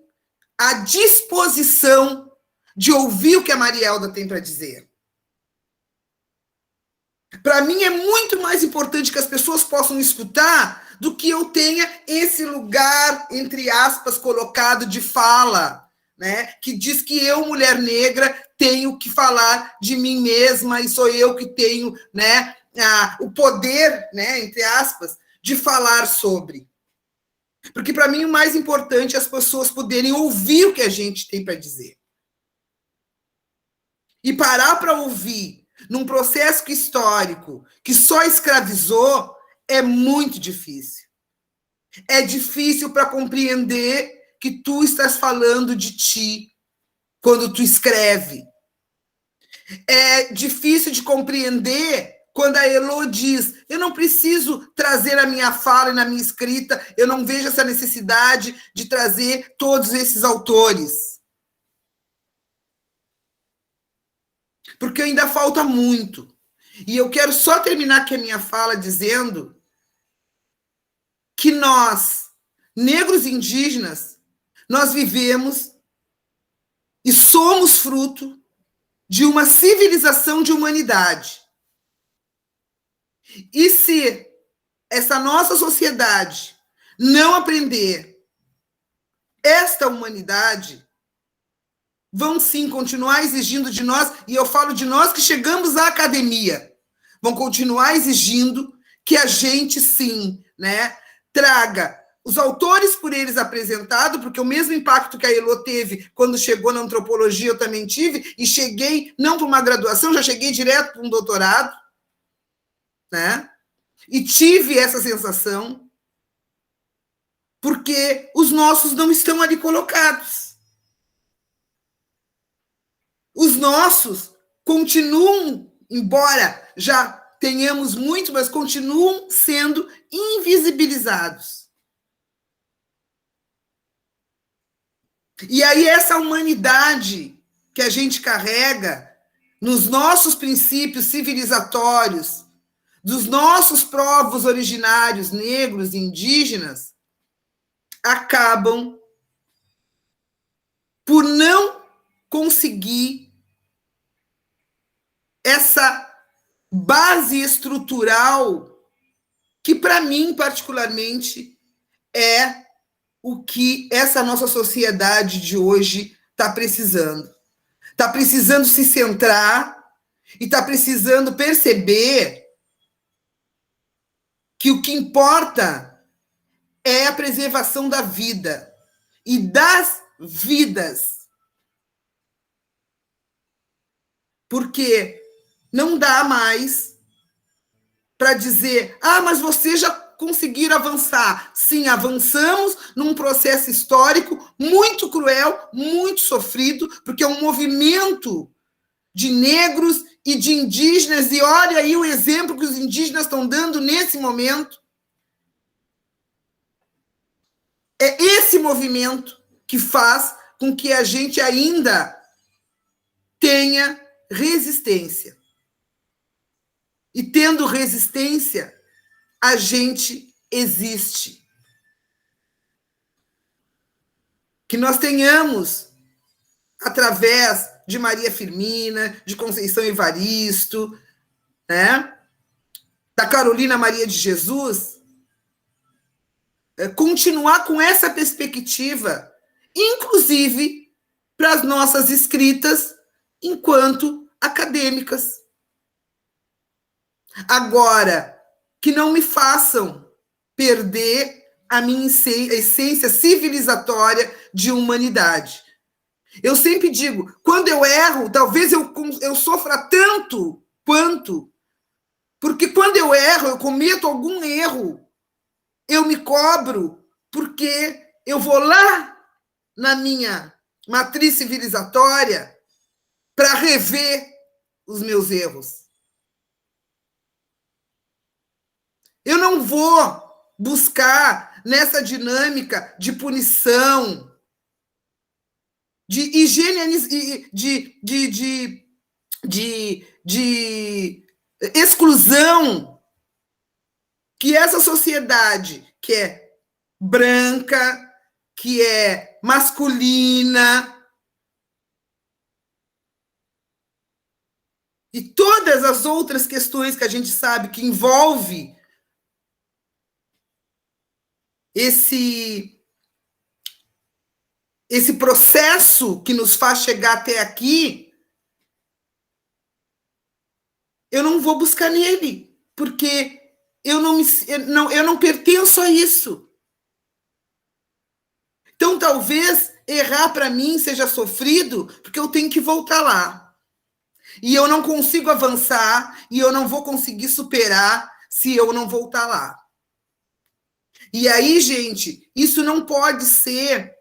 S5: a disposição de ouvir o que a Marielda tem para dizer. Para mim é muito mais importante que as pessoas possam escutar do que eu tenha esse lugar, entre aspas, colocado de fala, né? Que diz que eu, mulher negra, tenho que falar de mim mesma e sou eu que tenho, né, o poder, né, entre aspas, de falar sobre. Porque para mim o mais importante é as pessoas poderem ouvir o que a gente tem para dizer. E parar para ouvir num processo histórico que só escravizou é muito difícil. É difícil para compreender que tu estás falando de ti quando tu escreve. É difícil de compreender quando a Elô diz: eu não preciso trazer a minha fala e na minha escrita, eu não vejo essa necessidade de trazer todos esses autores. Porque ainda falta muito. E eu quero só terminar aqui a minha fala dizendo que nós, negros indígenas, nós vivemos e somos fruto de uma civilização de humanidade. E se essa nossa sociedade não aprender esta humanidade, vão sim continuar exigindo de nós, e eu falo de nós que chegamos à academia, vão continuar exigindo que a gente sim, né, traga os autores por eles apresentados, porque o mesmo impacto que a Elô teve quando chegou na antropologia, eu também tive, e cheguei não para uma graduação, já cheguei direto para um doutorado, né? E tive essa sensação, porque os nossos não estão ali colocados. Os nossos continuam, embora já tenhamos muito, mas continuam sendo invisibilizados. E aí essa humanidade que a gente carrega nos nossos princípios civilizatórios, dos nossos povos originários, negros, indígenas, acabam por não conseguir essa base estrutural que, para mim, particularmente, é o que essa nossa sociedade de hoje está precisando. Está precisando se centrar e está precisando perceber que o que importa é a preservação da vida e das vidas. Porque não dá mais para dizer: ah, mas vocês já conseguiram avançar. Sim, avançamos num processo histórico muito cruel, muito sofrido, porque é um movimento de negros e de indígenas, e olha aí o exemplo que os indígenas estão dando nesse momento. É esse movimento que faz com que a gente ainda tenha resistência. E tendo resistência, a gente existe. Que nós tenhamos, através de Maria Firmina, de Conceição Evaristo, né, da Carolina Maria de Jesus, continuar com essa perspectiva, inclusive para as nossas escritas enquanto acadêmicas. Agora, que não me façam perder a minha essência civilizatória de humanidade. Eu sempre digo, quando eu erro, talvez eu sofra tanto quanto, porque quando eu erro, eu cometo algum erro, eu me cobro, porque eu vou lá na minha matriz civilizatória para rever os meus erros. Eu não vou buscar nessa dinâmica de punição, de exclusão, que essa sociedade que é branca, que é masculina, e todas as outras questões que a gente sabe que envolve esse processo que nos faz chegar até aqui, eu não vou buscar nele, porque eu não pertenço a isso. Então, talvez errar para mim seja sofrido, porque eu tenho que voltar lá. E eu não consigo avançar, e eu não vou conseguir superar se eu não voltar lá. E aí, gente, isso não pode ser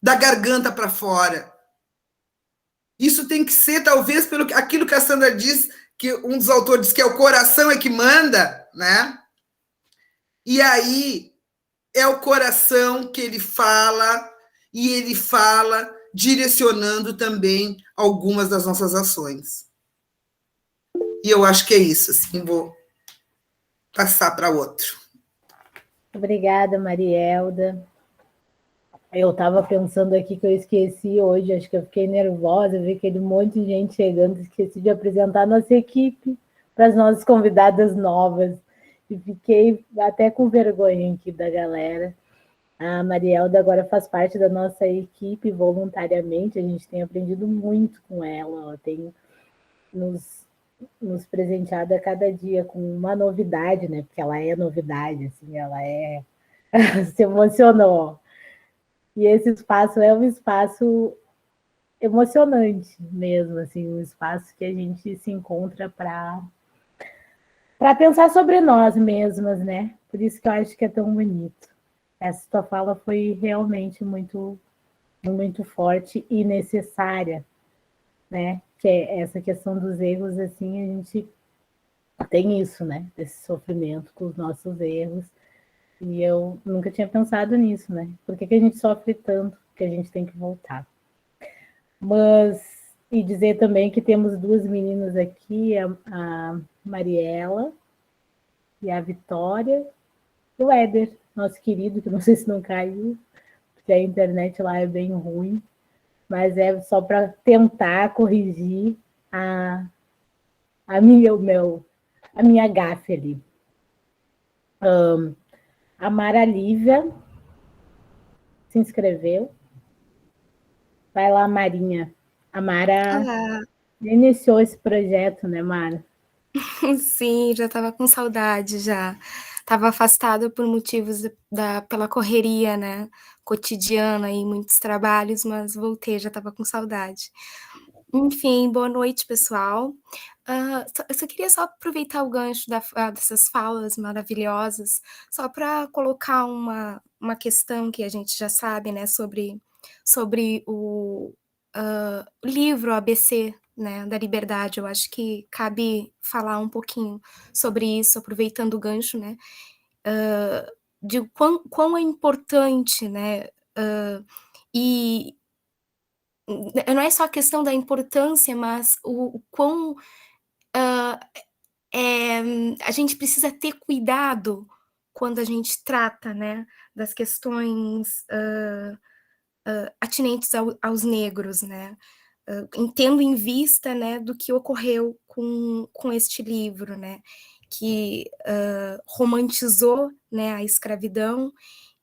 S5: da garganta para fora. Isso tem que ser, talvez, pelo aquilo que a Sandra diz, que um dos autores diz que é o coração é que manda, né? E aí é o coração que ele fala, e ele fala direcionando também algumas das nossas ações. E eu acho que é isso, assim, vou passar para outro.
S1: Obrigada, Marielda. Eu estava pensando aqui que eu esqueci hoje, acho que eu fiquei nervosa, vi aquele monte de gente chegando, esqueci de apresentar a nossa equipe para as nossas convidadas novas, e fiquei até com vergonha aqui da galera. A Marielda agora faz parte da nossa equipe voluntariamente, a gente tem aprendido muito com ela, ela tem nos presenteado a cada dia com uma novidade, né? Porque ela é novidade, assim, ela é... se emocionou. E esse espaço é um espaço emocionante mesmo, assim, um espaço que a gente se encontra para pensar sobre nós mesmas, né? Por isso que eu acho que é tão bonito. Essa tua fala foi realmente muito, muito forte e necessária, né? Que é essa questão dos erros, assim, a gente tem isso, né? Esse sofrimento com os nossos erros. E eu nunca tinha pensado nisso, né? Por que a gente sofre tanto que a gente tem que voltar? Mas, e dizer também que temos duas meninas aqui, a Mariela e a Vitória, e o Éder, nosso querido, que não sei se não caiu, porque a internet lá é bem ruim, mas é só para tentar corrigir a minha gafe ali. A Mara Lívia se inscreveu. Vai lá, Marinha. A Mara iniciou esse projeto, né, Mara?
S8: Sim, já estava com saudade já. Estava afastada por motivos pela correria, né, cotidiana e muitos trabalhos, mas voltei, já estava com saudade. Enfim, boa noite, pessoal. Eu só queria aproveitar o gancho dessas falas maravilhosas, só para colocar uma questão que a gente já sabe, né, sobre o livro ABC, né, da liberdade. Eu acho que cabe falar um pouquinho sobre isso, aproveitando o gancho, né, de quão é importante, né, e não é só a questão da importância, mas o quão a gente precisa ter cuidado quando a gente trata, né, das questões atinentes aos negros, né, tendo em vista, né, do que ocorreu com este livro, né, que romantizou, né, a escravidão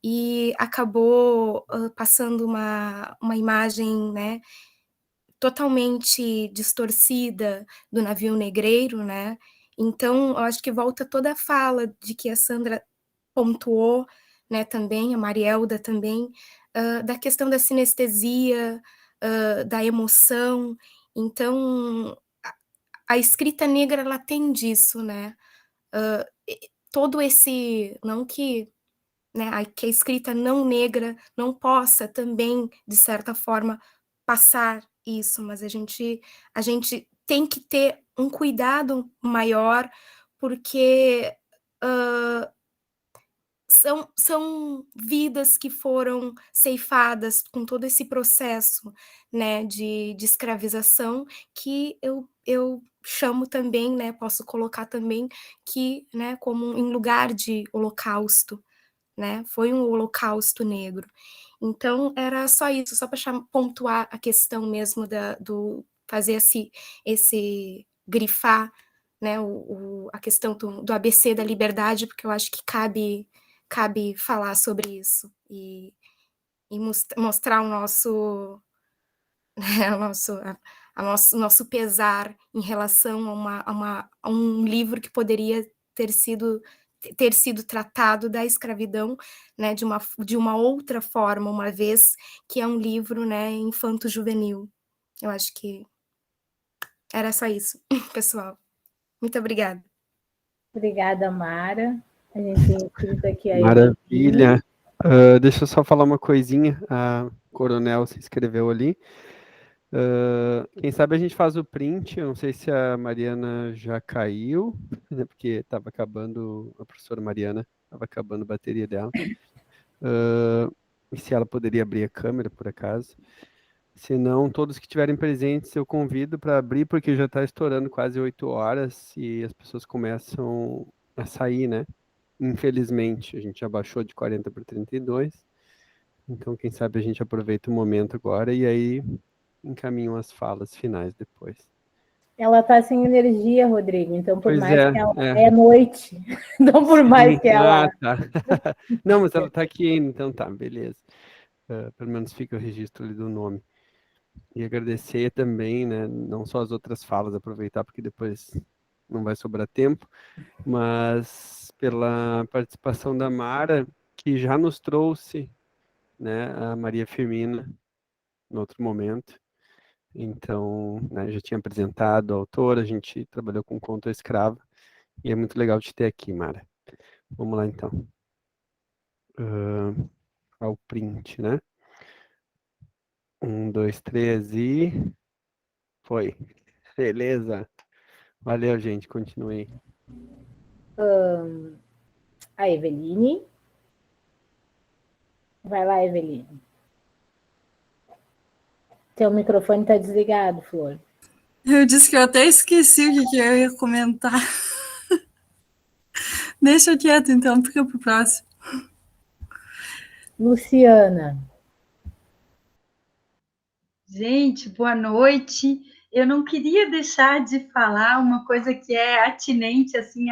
S8: e acabou passando uma imagem, né, totalmente distorcida do navio negreiro, né? Então, eu acho que volta toda a fala de que a Sandra pontuou, né, também, a Marielda também, da questão da sinestesia, da emoção. Então, a escrita negra, ela tem disso, né? Todo esse, não que, né, que a escrita não negra não possa também, de certa forma, passar isso, mas a gente tem que ter um cuidado maior, porque são vidas que foram ceifadas com todo esse processo, né, de escravização, que eu eu chamo também, né, posso colocar também que, né, como em lugar de holocausto, né, foi um holocausto negro. Então, era só isso, só para pontuar a questão mesmo do fazer esse grifar, né, a questão do ABC da liberdade, porque eu acho que cabe falar sobre isso e mostrar o nosso, né, o nosso pesar em relação a um livro que poderia ter sido tratado da escravidão, né, de uma outra forma, uma vez que é um livro, né, infanto-juvenil. Eu acho que era só isso, pessoal. Muito obrigada.
S1: Obrigada, Mara. A gente tem inscrito aqui a
S10: Maravilha. Deixa eu só falar uma coisinha. A Coronel se inscreveu ali. Quem sabe a gente faz o print. Eu não sei se a Mariana já caiu, né, porque estava acabando, a professora Mariana estava acabando a bateria dela. E se ela poderia abrir a câmera, por acaso. Se não, todos que estiverem presentes, eu convido para abrir, porque já está estourando quase 8 horas e as pessoas começam a sair, né? Infelizmente, a gente já baixou de 40 para 32. Então, quem sabe a gente aproveita o momento agora e aí encaminham as falas finais depois.
S1: Ela está sem energia, Rodrigo, então por
S10: Pois
S1: mais que ela...
S10: é.
S1: É noite, então por mais que ela...
S10: Ah, tá. Não, mas ela está aqui ainda, então tá, beleza. Pelo menos fica o registro ali do nome. E agradecer também, né, não só as outras falas, aproveitar porque depois não vai sobrar tempo, mas pela participação da Mara, que já nos trouxe, né, a Maria Firmina no outro momento. Então, né, já tinha apresentado a autora, a gente trabalhou com Conto à Escrava, e é muito legal te ter aqui, Mara. Vamos lá, então. Ao print, né? 1, 2, 3 e... Foi. Beleza. Valeu, gente. Continuei.
S1: A Eveline. Vai lá, Eveline. Teu microfone está desligado, Flor.
S6: Eu disse que eu até esqueci o que eu ia comentar. Deixa quieto, então, fica pro próximo.
S1: Luciana.
S17: Gente, boa noite. Eu não queria deixar de falar uma coisa que é atinente assim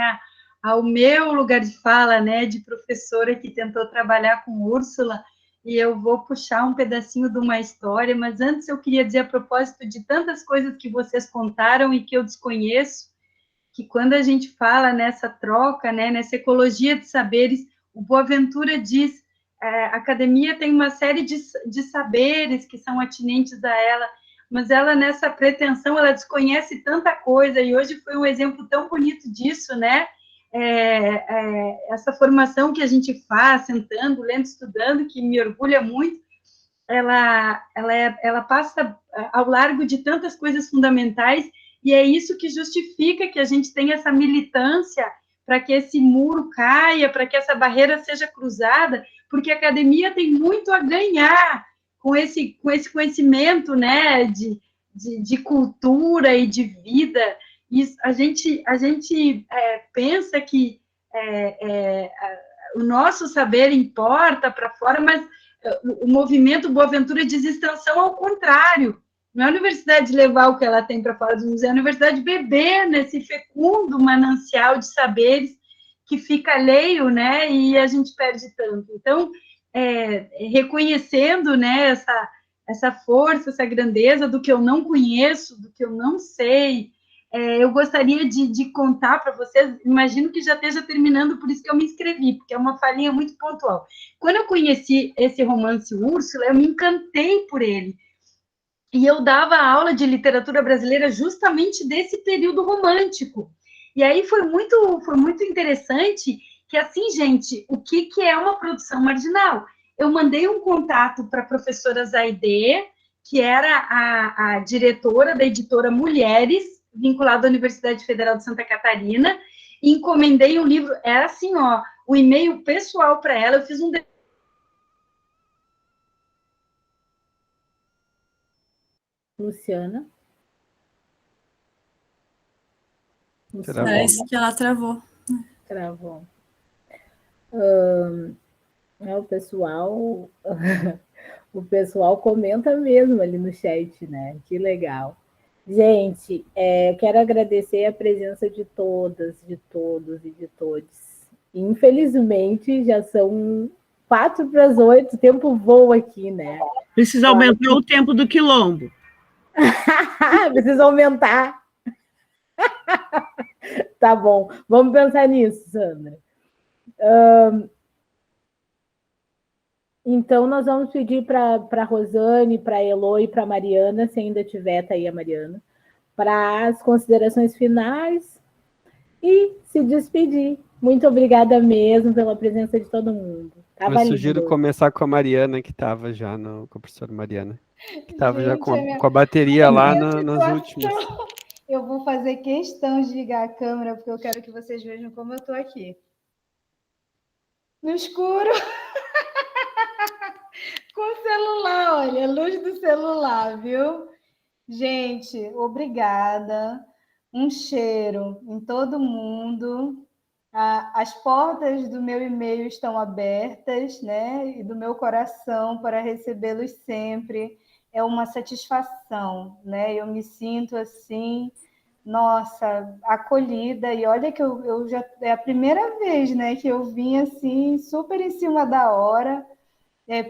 S17: ao meu lugar de fala, né, de professora que tentou trabalhar com Úrsula, e eu vou puxar um pedacinho de uma história, mas antes eu queria dizer a propósito de tantas coisas que vocês contaram e que eu desconheço, que quando a gente fala nessa troca, né, nessa ecologia de saberes, o Boaventura diz, a academia tem uma série de saberes que são atinentes a ela, mas ela, nessa pretensão, ela desconhece tanta coisa, e hoje foi um exemplo tão bonito disso, né? Essa formação que a gente faz, sentando, lendo, estudando, que me orgulha muito, ela passa ao largo de tantas coisas fundamentais, e é isso que justifica que a gente tenha essa militância para que esse muro caia, para que essa barreira seja cruzada, porque a academia tem muito a ganhar com esse conhecimento, né, de cultura e de vida. E a gente pensa que o nosso saber importa para fora, mas o movimento Boaventura diz extensão ao contrário. Não é a universidade levar o que ela tem para fora do museu, é a universidade beber nesse fecundo manancial de saberes que fica alheio, né, e a gente perde tanto. Então, reconhecendo, né, essa força, essa grandeza do que eu não conheço, do que eu não sei, eu gostaria de contar para vocês, imagino que já esteja terminando, por isso que eu me inscrevi, porque é uma falinha muito pontual. Quando eu conheci esse romance Úrsula, eu me encantei por ele. E eu dava aula de literatura brasileira justamente desse período romântico. E aí foi muito interessante que, assim, gente, o que é uma produção marginal? Eu mandei um contato para a professora Zaide, que era a diretora da editora Mulheres, vinculada à Universidade Federal de Santa Catarina, e encomendei um livro, era assim, ó, o e-mail pessoal para ela, eu fiz um...
S1: Luciana.
S6: Isso que ela travou.
S1: Travou. O pessoal o pessoal comenta mesmo ali no chat, né? Que legal. Gente, quero agradecer a presença de todas, de todos e de todos. Infelizmente, já são 7:45, o tempo voa aqui, né?
S16: Precisa aumentar o tempo do quilombo.
S1: Precisa aumentar. Tá bom, vamos pensar nisso, Sandra. Então, nós vamos pedir para a Rosane, para a Elô e para a Mariana, se ainda tiver, tá aí a Mariana, para as considerações finais e se despedir. Muito obrigada mesmo pela presença de todo mundo.
S10: Eu sugiro começar com a Mariana, que estava já, com a professora Mariana, que estava já com a bateria lá nas últimas.
S17: Eu vou fazer questão de ligar a câmera, porque eu quero que vocês vejam como eu estou aqui. No escuro. Com o celular, olha, a luz do celular, viu? Gente, obrigada. Um cheiro em todo mundo. As portas do meu e-mail estão abertas, né? E do meu coração para recebê-los sempre. É uma satisfação, né? Eu me sinto assim, nossa, acolhida. E olha que eu já é a primeira vez, né, que eu vim assim super em cima da hora.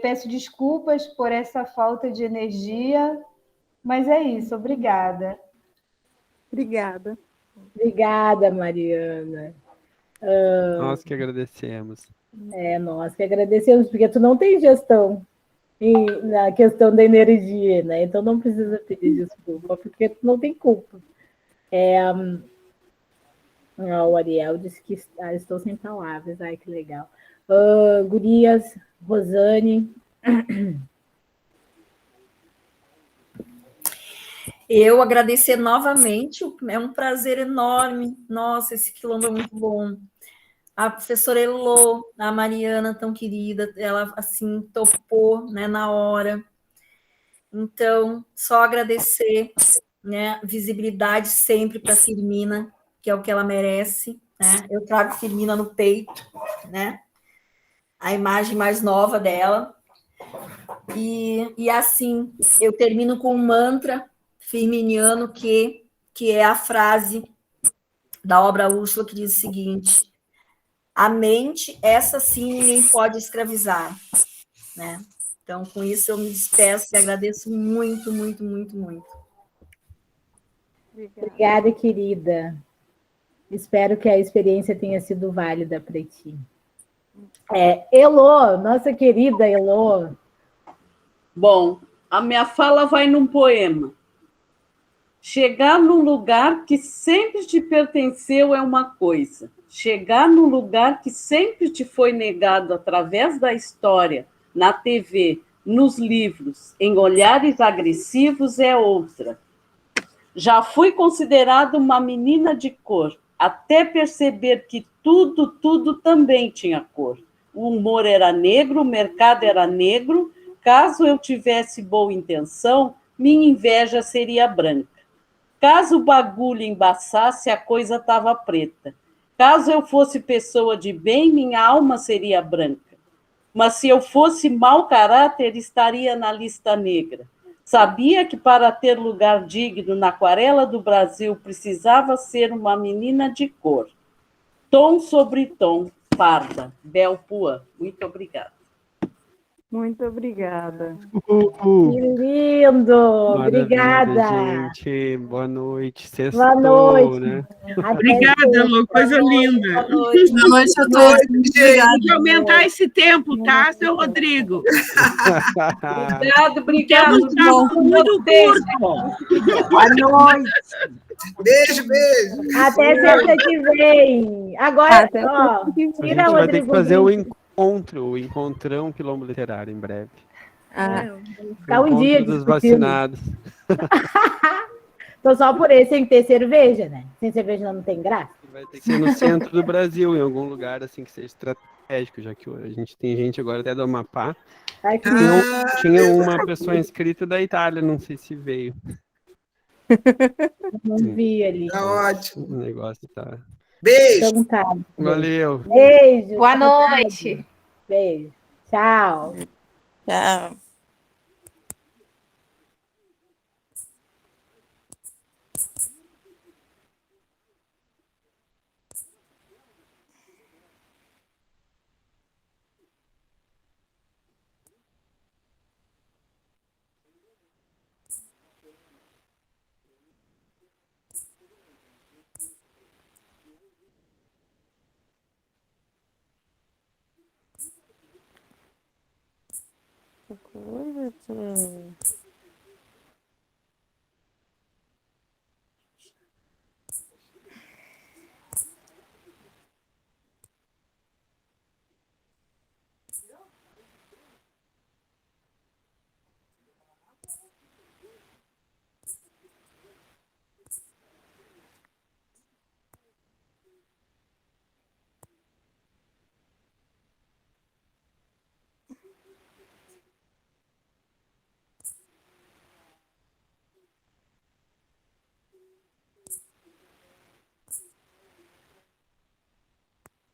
S17: Peço desculpas por essa falta de energia, mas é isso. Obrigada.
S1: Obrigada. Obrigada, Mariana.
S10: Nós que agradecemos.
S1: Nós que agradecemos, porque tu não tem gestão na questão da energia, né? Então não precisa pedir desculpa, porque tu não tem culpa. O Ariel disse que estou sem palavras. Ai, que legal. Gurias, Rosane.
S12: Eu agradecer novamente, é um prazer enorme. Nossa, esse quilombo é muito bom. A professora Elô, a Mariana, tão querida, ela assim topou, né, na hora. Então, só agradecer, né, visibilidade sempre para a Firmina, que é o que ela merece, né? Eu trago Firmina no peito, né? A imagem mais nova dela. E assim, eu termino com um mantra firminiano que é a frase da obra Úrsula, que diz o seguinte: a mente, essa sim, ninguém pode escravizar, né? Então, com isso, eu me despeço e agradeço muito, muito, muito, muito.
S1: Obrigada, querida. Espero que a experiência tenha sido válida para ti. Elô, nossa querida Elô.
S4: Bom, a minha fala vai num poema. Chegar num lugar que sempre te pertenceu é uma coisa. Chegar num lugar que sempre te foi negado através da história, na TV, nos livros, em olhares agressivos é outra. Já fui considerada uma menina de cor, até perceber que tudo também tinha cor. O humor era negro, o mercado era negro. Caso eu tivesse boa intenção, minha inveja seria branca. Caso o bagulho embaçasse, a coisa estava preta. Caso eu fosse pessoa de bem, minha alma seria branca. Mas se eu fosse mau caráter, estaria na lista negra. Sabia que para ter lugar digno na aquarela do Brasil, precisava ser uma menina de cor. Tom sobre tom, parda, Bel Puan. Muito obrigada.
S3: Muito obrigada.
S1: Que lindo!
S10: Maravilha,
S1: Obrigada.
S10: gente. Boa noite. Sextou,
S1: Boa noite.
S10: né?
S16: Obrigada, Lu. Coisa linda.
S12: Boa noite.
S6: Boa noite a todos. Obrigada.
S16: Tem que aumentar esse tempo, tá, seu Rodrigo?
S4: Obrigado.
S16: Muito curto.
S12: Boa noite.
S5: Beijo.
S1: Até sexta que vem. Agora, ó,
S10: A gente
S1: tira o
S10: vai ter que
S1: Rodrigo.
S10: fazer o encontrão Quilombo Literário em breve.
S1: Ficar um dia
S10: dos
S1: discutindo.
S10: vacinados.
S1: Tô só por esse, sem ter cerveja, né? Sem cerveja não tem graça.
S10: Vai ter que ser no centro do Brasil, em algum lugar assim que seja estratégico, já que a gente tem gente agora até do Amapá.
S1: Aqui.
S10: Tinha uma pessoa inscrita da Itália, não sei se veio.
S1: Não vi ali.
S5: Tá ótimo.
S10: O negócio tá.
S5: Beijo.
S1: Então tá.
S10: Valeu.
S1: Beijo.
S2: Boa
S1: saudade.
S2: noite.
S1: Beijo. Tchau.
S9: Tchau.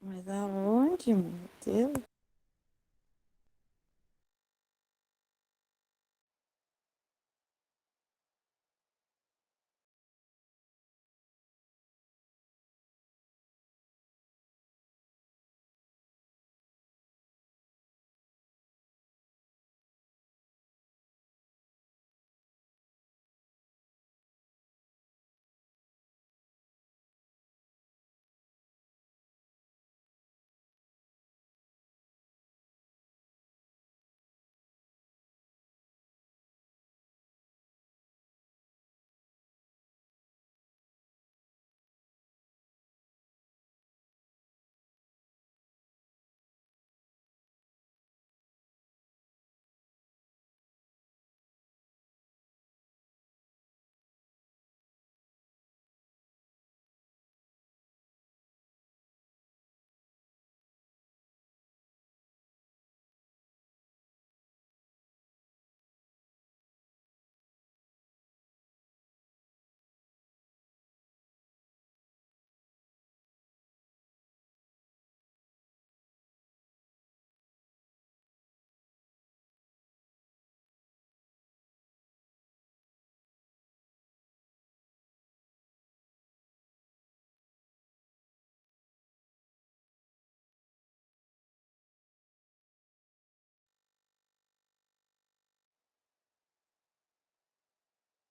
S9: Mas aonde, meu Deus?